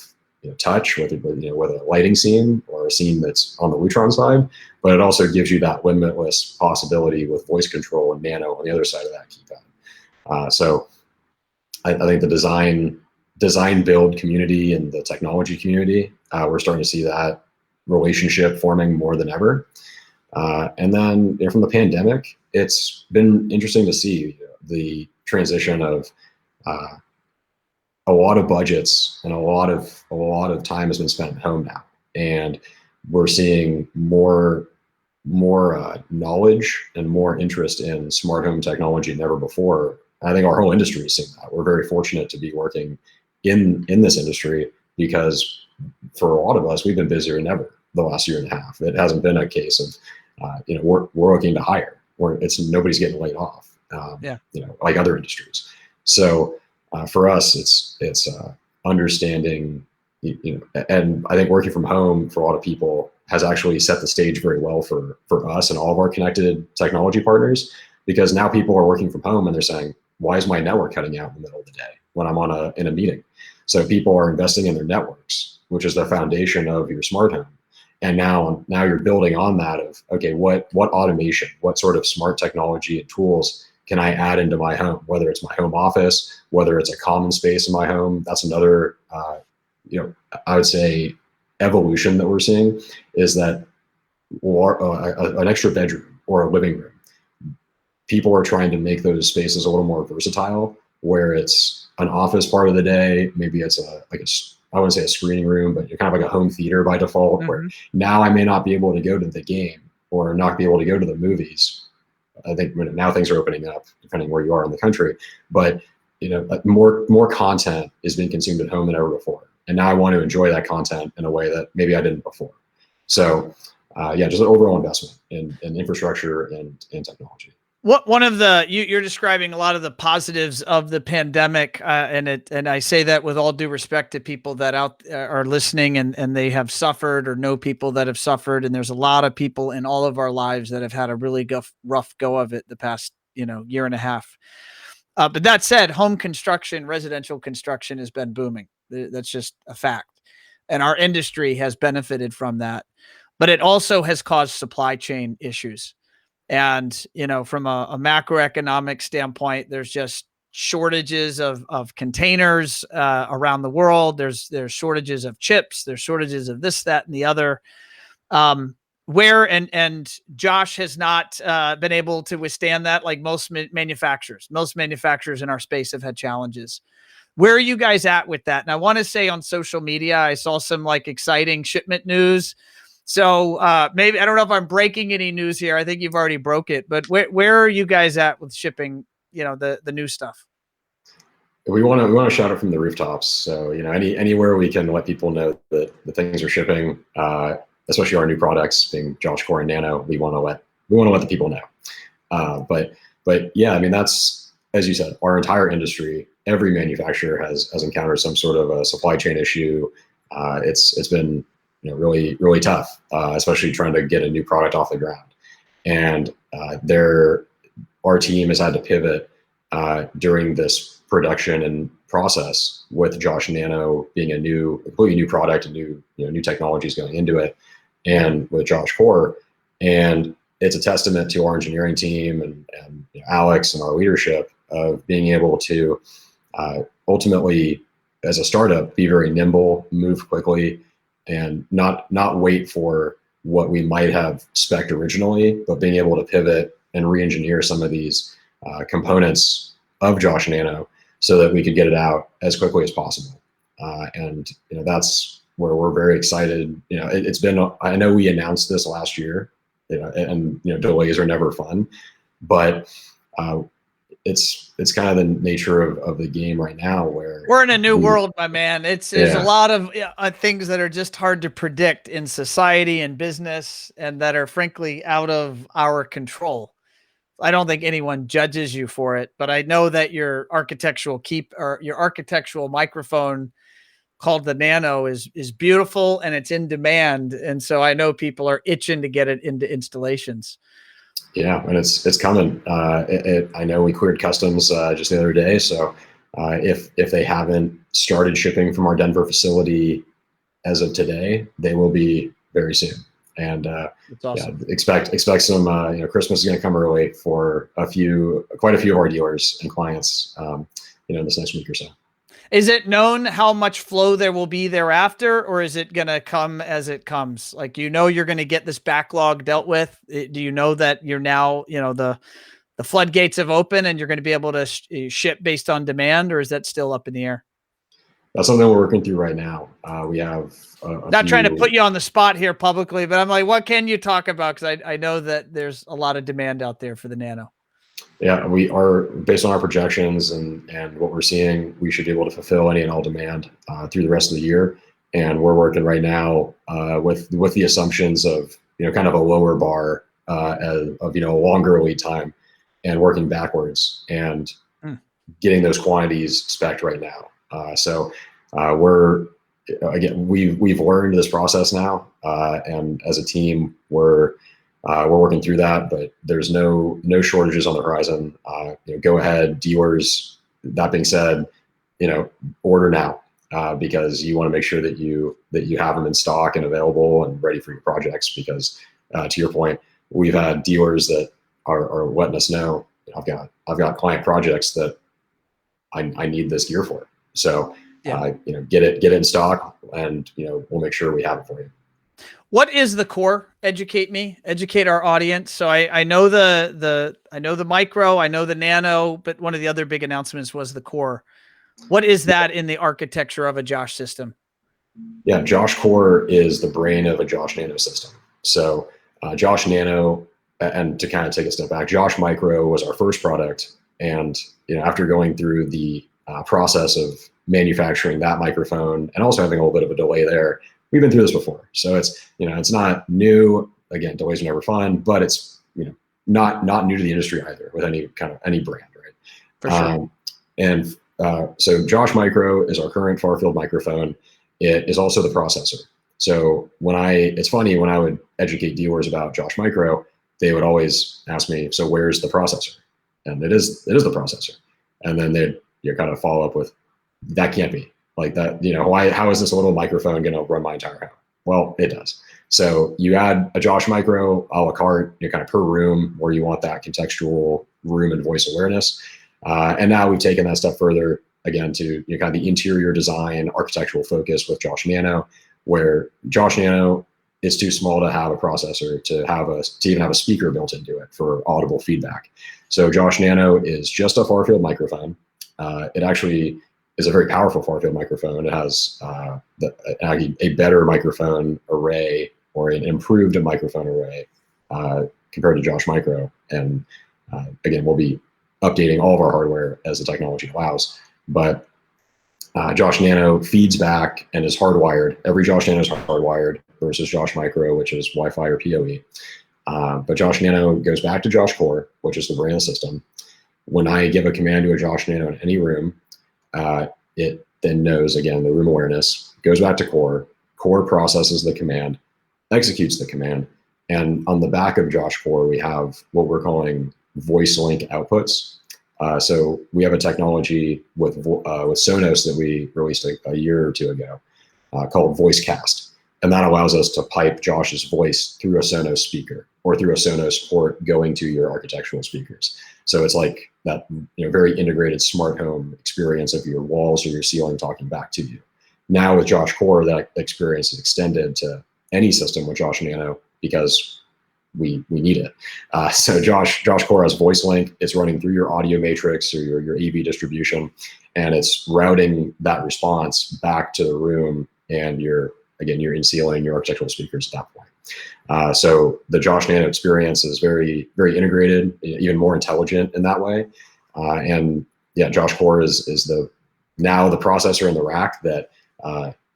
touch, whether a lighting scene or a scene that's on the Lutron side, but it also gives you that limitless possibility with voice control and Nano on the other side of that keypad. So I think the design build community and the technology community, we're starting to see that relationship forming more than ever. And then from the pandemic, it's been interesting to see the transition of a lot of budgets and a lot of time has been spent at home now, and we're seeing more knowledge and more interest in smart home technology than ever before. I think our whole industry is seeing that. We're very fortunate to be working in this industry, because for a lot of us, we've been busier than ever the last year and a half. It hasn't been a case of we're looking to hire, or nobody's getting laid off, like other industries. So for us, it's understanding, and I think working from home for a lot of people has actually set the stage very well for us and all of our connected technology partners, because now people are working from home and they're saying, why is my network cutting out in the middle of the day when I'm in a meeting? So people are investing in their networks, which is the foundation of your smart home. And now you're building on that of, okay, what automation, what sort of smart technology and tools can I add into my home, whether it's my home office, whether it's a common space in my home. That's another, I would say, evolution that we're seeing, is that an extra bedroom or a living room. People are trying to make those spaces a little more versatile, where it's an office part of the day. Maybe it's I wouldn't say a screening room, but you're kind of like a home theater by default, where now I may not be able to go to the game or not be able to go to the movies. I think now things are opening up depending where you are in the country, but more content is being consumed at home than ever before. And now I want to enjoy that content in a way that maybe I didn't before. So just an overall investment in infrastructure and technology. One of the you're describing a lot of the positives of the pandemic, and I say that with all due respect to people that are listening and they have suffered or know people that have suffered, and there's a lot of people in all of our lives that have had a really rough go of it the past year and a half. But that said, home construction, residential construction has been booming. That's just a fact, and our industry has benefited from that. But it also has caused supply chain issues. And, from a macroeconomic standpoint, there's just shortages of containers around the world. There's shortages of chips. There's shortages of this, that, and the other. Where and Josh has not been able to withstand that, like most manufacturers. Most manufacturers in our space have had challenges. Where are you guys at with that? And I want to say on social media, I saw some like exciting shipment news. So maybe, I don't know if I'm breaking any news here. I think you've already broke it, but where are you guys at with shipping, the new stuff? We want to shout it from the rooftops. So, anywhere we can let people know that the things are shipping, especially our new products being Josh Core and Nano, we want to let the people know. But yeah, I mean, that's, as you said, our entire industry, every manufacturer has encountered some sort of a supply chain issue. It's been really, really tough, especially trying to get a new product off the ground. And our team has had to pivot during this production and process, with Josh Nano being a completely new product, and new technologies going into it, and with Josh Core. And it's a testament to our engineering team and Alex and our leadership of being able to ultimately, as a startup, be very nimble, move quickly, and not wait for what we might have spec'd originally, but being able to pivot and re-engineer some of these components of Josh Nano so that we could get it out as quickly as possible. And that's where we're very excited. It's been, I know we announced this last year, and delays are never fun, but it's kind of the nature of the game right now, where we're in a new world, my man. There's a lot of things that are just hard to predict in society and business, and that are frankly out of our control. I don't think anyone judges you for it, but I know that your architectural microphone called the Nano is beautiful, and it's in demand. And so I know people are itching to get it into installations. Yeah, and it's coming. I know we cleared customs just the other day, so if they haven't started shipping from our Denver facility as of today, they will be very soon. And that's awesome. Yeah, expect some. Christmas is going to come early for quite a few of our dealers and clients. In this next week or so. Is it known how much flow there will be thereafter, or is it going to come as it comes? Like, you're going to get this backlog dealt with. Do you know that you're now, the floodgates have opened and you're going to be able to ship based on demand, or is that still up in the air? That's something we're working through right now. We have not trying to put you on the spot here publicly, but I'm like, what can you talk about? Because I know that there's a lot of demand out there for the Nano. Yeah, we are, based on our projections and what we're seeing, we should be able to fulfill any and all demand through the rest of the year. And we're working right now with the assumptions of kind of a lower bar of a longer lead time, and working backwards and getting those quantities spec'd right now. So we've learned this process now, and as a team, we're working through that, but there's no shortages on the horizon. Go ahead, dealers. That being said, order now, because you want to make sure that you have them in stock and available and ready for your projects. Because to your point, we've had dealers that are letting us know, I've got client projects that I need this gear for. So get it in stock, and we'll make sure we have it for you. What is the Core? Educate our audience. So I know the Micro, I know the Nano, but one of the other big announcements was the Core. What is that in the architecture of a Josh system? Yeah, Josh Core is the brain of a Josh Nano system. So Josh Nano, and to kind of take a step back, Josh Micro was our first product, and after going through the process of manufacturing that microphone and also having a little bit of a delay there, we've been through this before. So it's not new. Again, delays are never fun, but it's not new to the industry either with any brand, right? For sure. And so Josh Micro is our current far field microphone. It is also the processor. So it's funny, when I would educate dealers about Josh Micro, they would always ask me, so where's the processor? And it is the processor. And then they'd kind of follow up with, that can't be like that. How is this little microphone going to run my entire house? Well, it does. So you add a Josh Micro a la carte, kind of per room where you want that contextual room and voice awareness. And now we've taken that step further again to kind of the interior design, architectural focus with Josh Nano, where Josh Nano is too small to have a processor to even have a speaker built into it for audible feedback. So Josh Nano is just a far field microphone. It actually is a very powerful far field microphone. It has a better microphone array, or an improved microphone array compared to Josh Micro. And again, we'll be updating all of our hardware as the technology allows. But Josh Nano feeds back and is hardwired. Every Josh Nano is hardwired versus Josh Micro, which is Wi-Fi or PoE. But Josh Nano goes back to Josh Core, which is the brand system. When I give a command to a Josh Nano in any room, it then knows, again, the room awareness, goes back to Core. Core processes the command, executes the command. And on the back of Josh Core, we have what we're calling voice link outputs. So we have a technology with Sonos that we released a year or two ago called VoiceCast. And that allows us to pipe Josh's voice through a Sonos speaker or through a Sonos port going to your architectural speakers. So it's like that very integrated smart home experience of your walls or your ceiling talking back to you. Now with Josh Core, that experience is extended to any system with Josh Nano because we need it. So Josh Core has voice link. It's running through your audio matrix or your AV distribution, and it's routing that response back to the room and your in-ceiling, your architectural speakers at that point. So the Josh Nano experience is very, very integrated, even more intelligent in that way. And yeah, Josh Core is now the processor in the rack that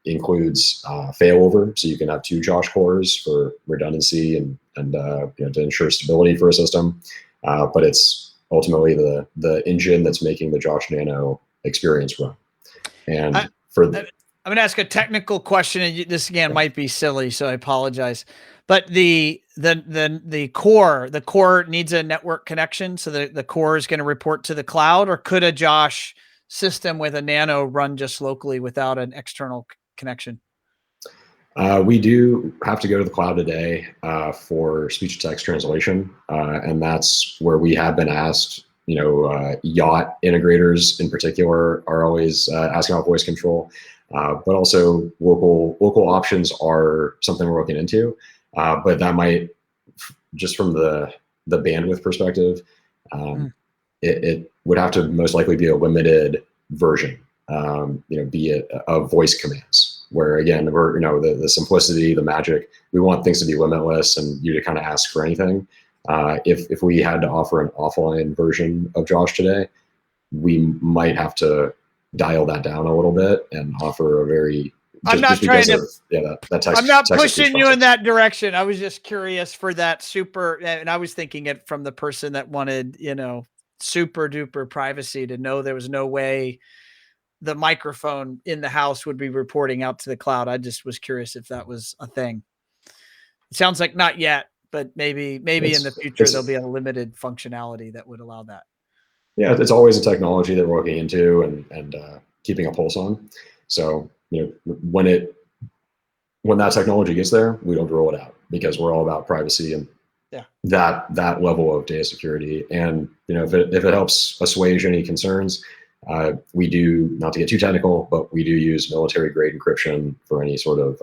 includes failover, so you can have two Josh Cores for redundancy and to ensure stability for a system. But it's ultimately the engine that's making the Josh Nano experience run. And I'm going to ask a technical question, and this again might be silly, so I apologize. But the core needs a network connection, so the core is going to report to the cloud, or could a Josh system with a Nano run just locally without an external connection? We do have to go to the cloud today for speech to text translation, and that's where we have been asked. Yacht integrators in particular are always asking about voice control. But also local options are something we're looking into. But that might, just from the bandwidth perspective, it would have to most likely be a limited version, be it of voice commands, where again, we're, the simplicity, the magic, we want things to be limitless and you to kind of ask for anything. If we had to offer an offline version of Josh today, we might have to dial that down a little bit and offer a very I'm not trying to that text, I'm not pushing you in that direction. I was just curious for that super, and I was thinking it from the person that wanted, super duper privacy, to know there was no way the microphone in the house would be reporting out to the cloud. I just was curious if that was a thing. It sounds like not yet, but maybe in the future there'll be a limited functionality that would allow that. Yeah, it's always a technology that we're looking into and keeping a pulse on. So when that technology gets there, we don't roll it out because we're all about privacy and that level of data security. And if it helps assuage any concerns, we do, not to get too technical, but we do use military grade encryption for any sort of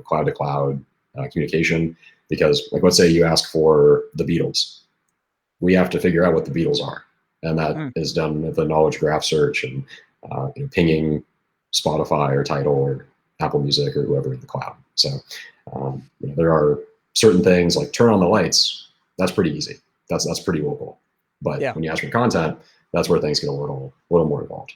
cloud to cloud communication. Because let's say you ask for the Beatles, we have to figure out what the Beatles are. And that is done with a knowledge graph search and pinging Spotify or Tidal or Apple Music or whoever in the cloud. So there are certain things like turn on the lights. That's pretty easy. That's pretty local. But when you ask for content, that's where things get a little more involved.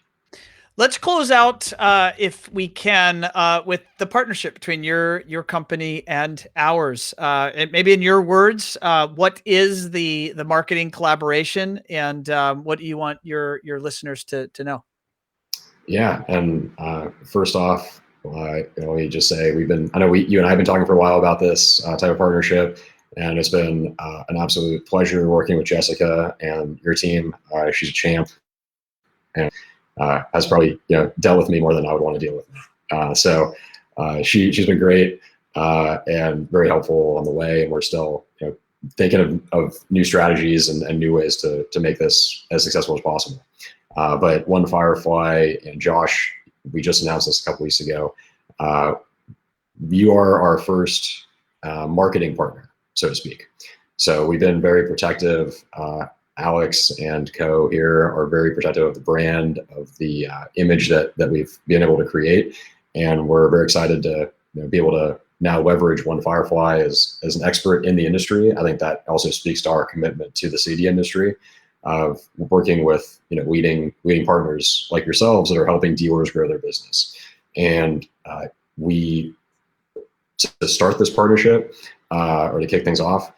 Let's close out, if we can, with the partnership between your company and ours. And maybe in your words, what is the marketing collaboration, and what do you want your listeners to know? Yeah, and first off, let me just say I know you and I have been talking for a while about this type of partnership, and it's been an absolute pleasure working with Jessica and your team. She's a champ, and has probably dealt with me more than I would want to deal with me. She's been great and very helpful on the way, and we're still thinking of new strategies and new ways to make this as successful as possible. But One Firefly and Josh, we just announced this a couple weeks ago. You are our first marketing partner, so to speak. So we've been very protective. Alex and co here are very protective of the brand, of the image that we've been able to create, and we're very excited to be able to now leverage One Firefly as an expert in the industry. I think that also speaks to our commitment to the CD industry of working with leading partners like yourselves that are helping dealers grow their business. And to start this partnership or to kick things off,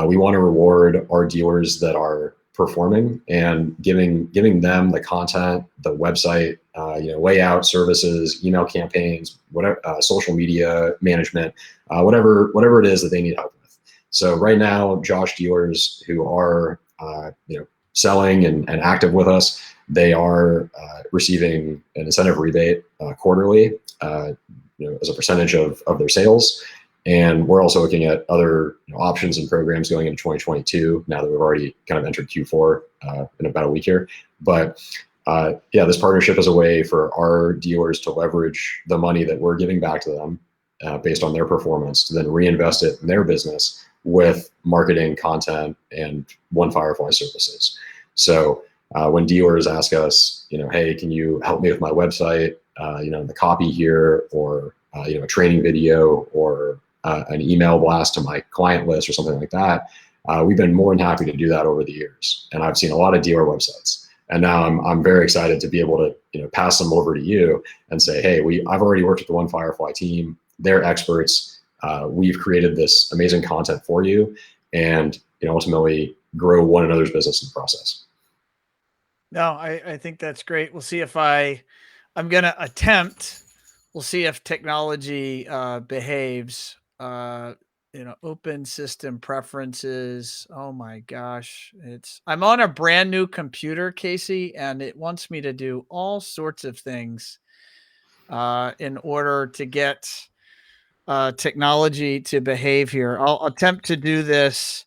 we want to reward our dealers that are performing and giving them the content, the website, layout, services, email campaigns, whatever, social media management, whatever it is that they need help with. So right now, Josh dealers who are selling and active with us, they are receiving an incentive rebate quarterly, as a percentage of their sales. And we're also looking at other options and programs going into 2022, now that we've already kind of entered Q4 in about a week here. But this partnership is a way for our dealers to leverage the money that we're giving back to them based on their performance, to then reinvest it in their business with marketing, content, and One Firefly services. So when dealers ask us, hey, can you help me with my website, the copy here, or a training video, or an email blast to my client list or something like that, we've been more than happy to do that over the years. And I've seen a lot of dealer websites. And now I'm very excited to be able to pass them over to you and say, hey, I've already worked with the One Firefly team. They're experts. We've created this amazing content for you, and ultimately grow one another's business in the process. No, I think that's great. We'll see if I'm going to attempt. We'll see if technology behaves. Open system preferences. Oh my gosh. I'm on a brand new computer, Casey, and it wants me to do all sorts of things in order to get technology to behave here. I'll attempt to do this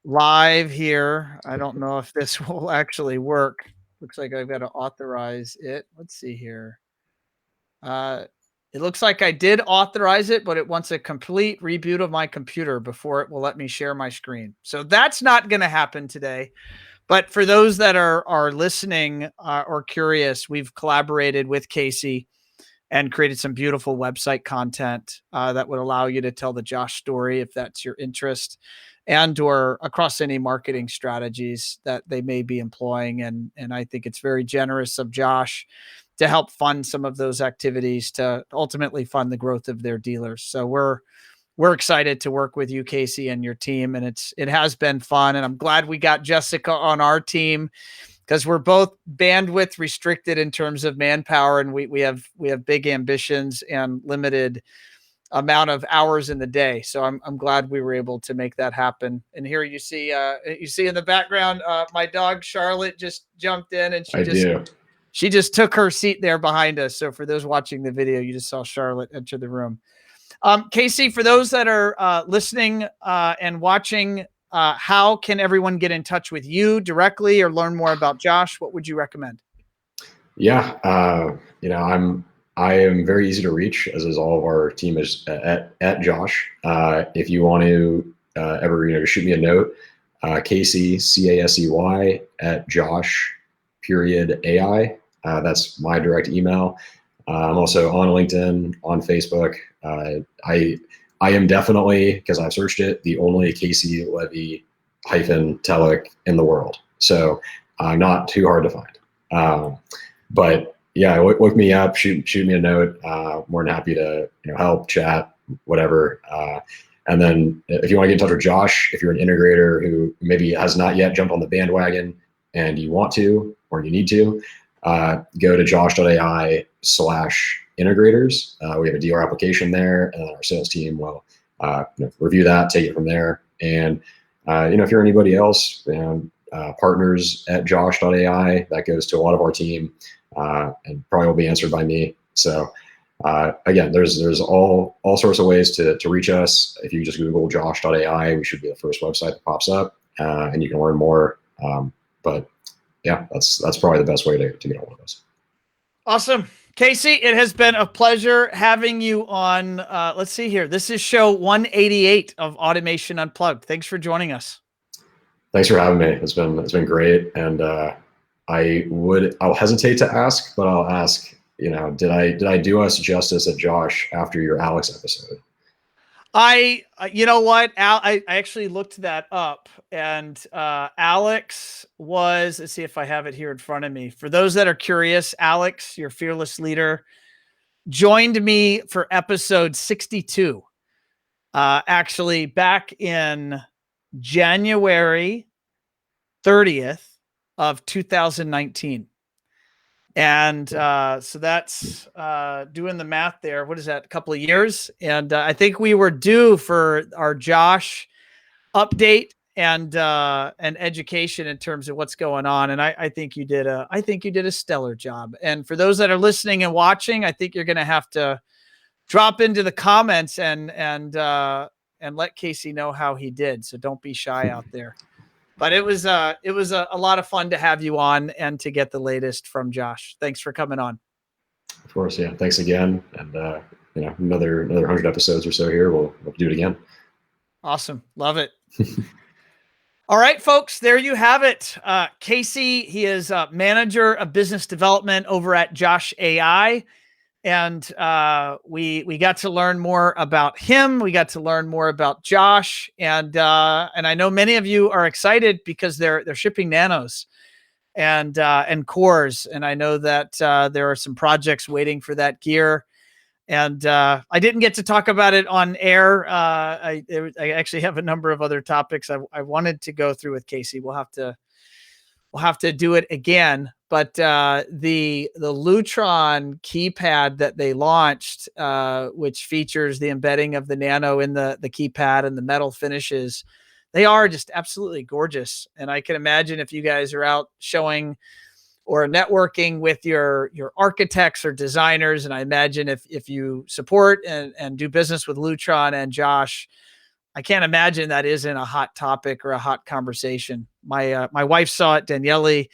live here. I don't know if this will actually work. Looks like I've got to authorize it. Let's see here. It looks like I did authorize it, but it wants a complete reboot of my computer before it will let me share my screen. So that's not going to happen today. But for those that are listening or curious, we've collaborated with Casey and created some beautiful website content that would allow you to tell the Josh story if that's your interest, and or across any marketing strategies that they may be employing. And I think it's very generous of Josh to help fund some of those activities to ultimately fund the growth of their dealers. So we're excited to work with you, Casey, and your team. And it has been fun. And I'm glad we got Jessica on our team, because we're both bandwidth restricted in terms of manpower, and we have big ambitions and limited amount of hours in the day. So I'm glad we were able to make that happen. And here you see in the background, my dog Charlotte just jumped in, and she just took her seat there behind us. So for those watching the video, you just saw Charlotte enter the room. Casey, for those that are listening and watching, how can everyone get in touch with you directly or learn more about Josh? What would you recommend? Yeah, I am very easy to reach, as is all of our team is at Josh. If you want to ever shoot me a note, Casey, CASEY at Josh.AI. That's my direct email. I'm also on LinkedIn, on Facebook. I am definitely, because I've searched it, the only Casey Levy -Telek in the world. So I'm not too hard to find. But yeah, look me up, shoot me a note. More than happy to help, chat, whatever. And then if you want to get in touch with Josh, if you're an integrator who maybe has not yet jumped on the bandwagon and you want to or you need to, go to josh.ai/integrators. We have a dealer application there, and our sales team will review that, take it from there. And if you're anybody else, partners at josh.ai, that goes to a lot of our team, and probably will be answered by me. So again, there's all sorts of ways to reach us. If you just Google josh.ai, we should be the first website that pops up, and you can learn more. But yeah, that's probably the best way to get a hold of us. Awesome. Casey, it has been a pleasure having you on. Let's see here. This is show 188 of Automation Unplugged. Thanks for joining us. Thanks for having me. It's been great. And I'll hesitate to ask, but I'll ask, did I do us justice at Josh after your Alex episode? You know what, I actually looked that up, and Alex was, let's see if I have it here in front of me. For those that are curious, Alex, your fearless leader, joined me for episode 62, actually back in January 30th of 2019. And so that's doing the math there. What is that? A couple of years. And I think we were due for our Josh update and education in terms of what's going on. And I think you did a stellar job. And for those that are listening and watching, I think you're going to have to drop into the comments and let Casey know how he did. So don't be shy out there. But it was a lot of fun to have you on and to get the latest from Josh. Thanks for coming on. Of course, yeah. Thanks again, and another 100 episodes or so here. We'll do it again. Awesome, love it. All right, folks, there you have it. Casey, he is manager of business development over at Josh AI. And we got to learn more about him. We got to learn more about Josh, and I know many of you are excited because they're shipping Nanos and cores, and I know that there are some projects waiting for that gear. And I didn't get to talk about it on air. I actually have a number of other topics I wanted to go through with Casey. We'll have to do it again. But the Lutron keypad that they launched, which features the embedding of the Nano in the keypad and the metal finishes, they are just absolutely gorgeous. And I can imagine if you guys are out showing or networking with your architects or designers, and I imagine if you support and do business with Lutron and Josh, I can't imagine that isn't a hot topic or a hot conversation. My wife saw it, Daniele,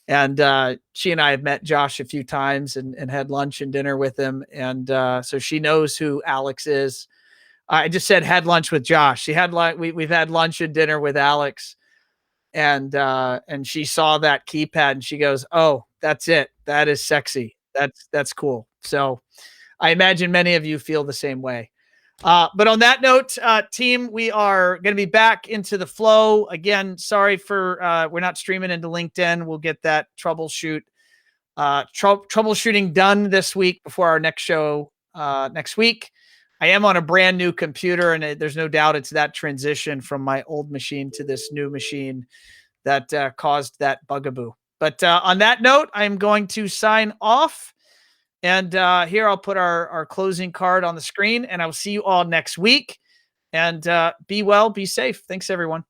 and she and I have met Josh a few times and had lunch and dinner with him. And so she knows who Alex is. I just said had lunch with Josh. We've had lunch and dinner with Alex, and she saw that keypad and she goes, "Oh, that's it. That is sexy. That's cool." So I imagine many of you feel the same way. But on that note, team, we are going to be back into the flow again. Sorry for we're not streaming into LinkedIn. We'll get that troubleshooting done this week before our next show next week. I am on a brand new computer, and there's no doubt it's that transition from my old machine to this new machine that caused that bugaboo. But on that note, I'm going to sign off. And here I'll put our closing card on the screen, and I will see you all next week. And be well, be safe. Thanks, everyone.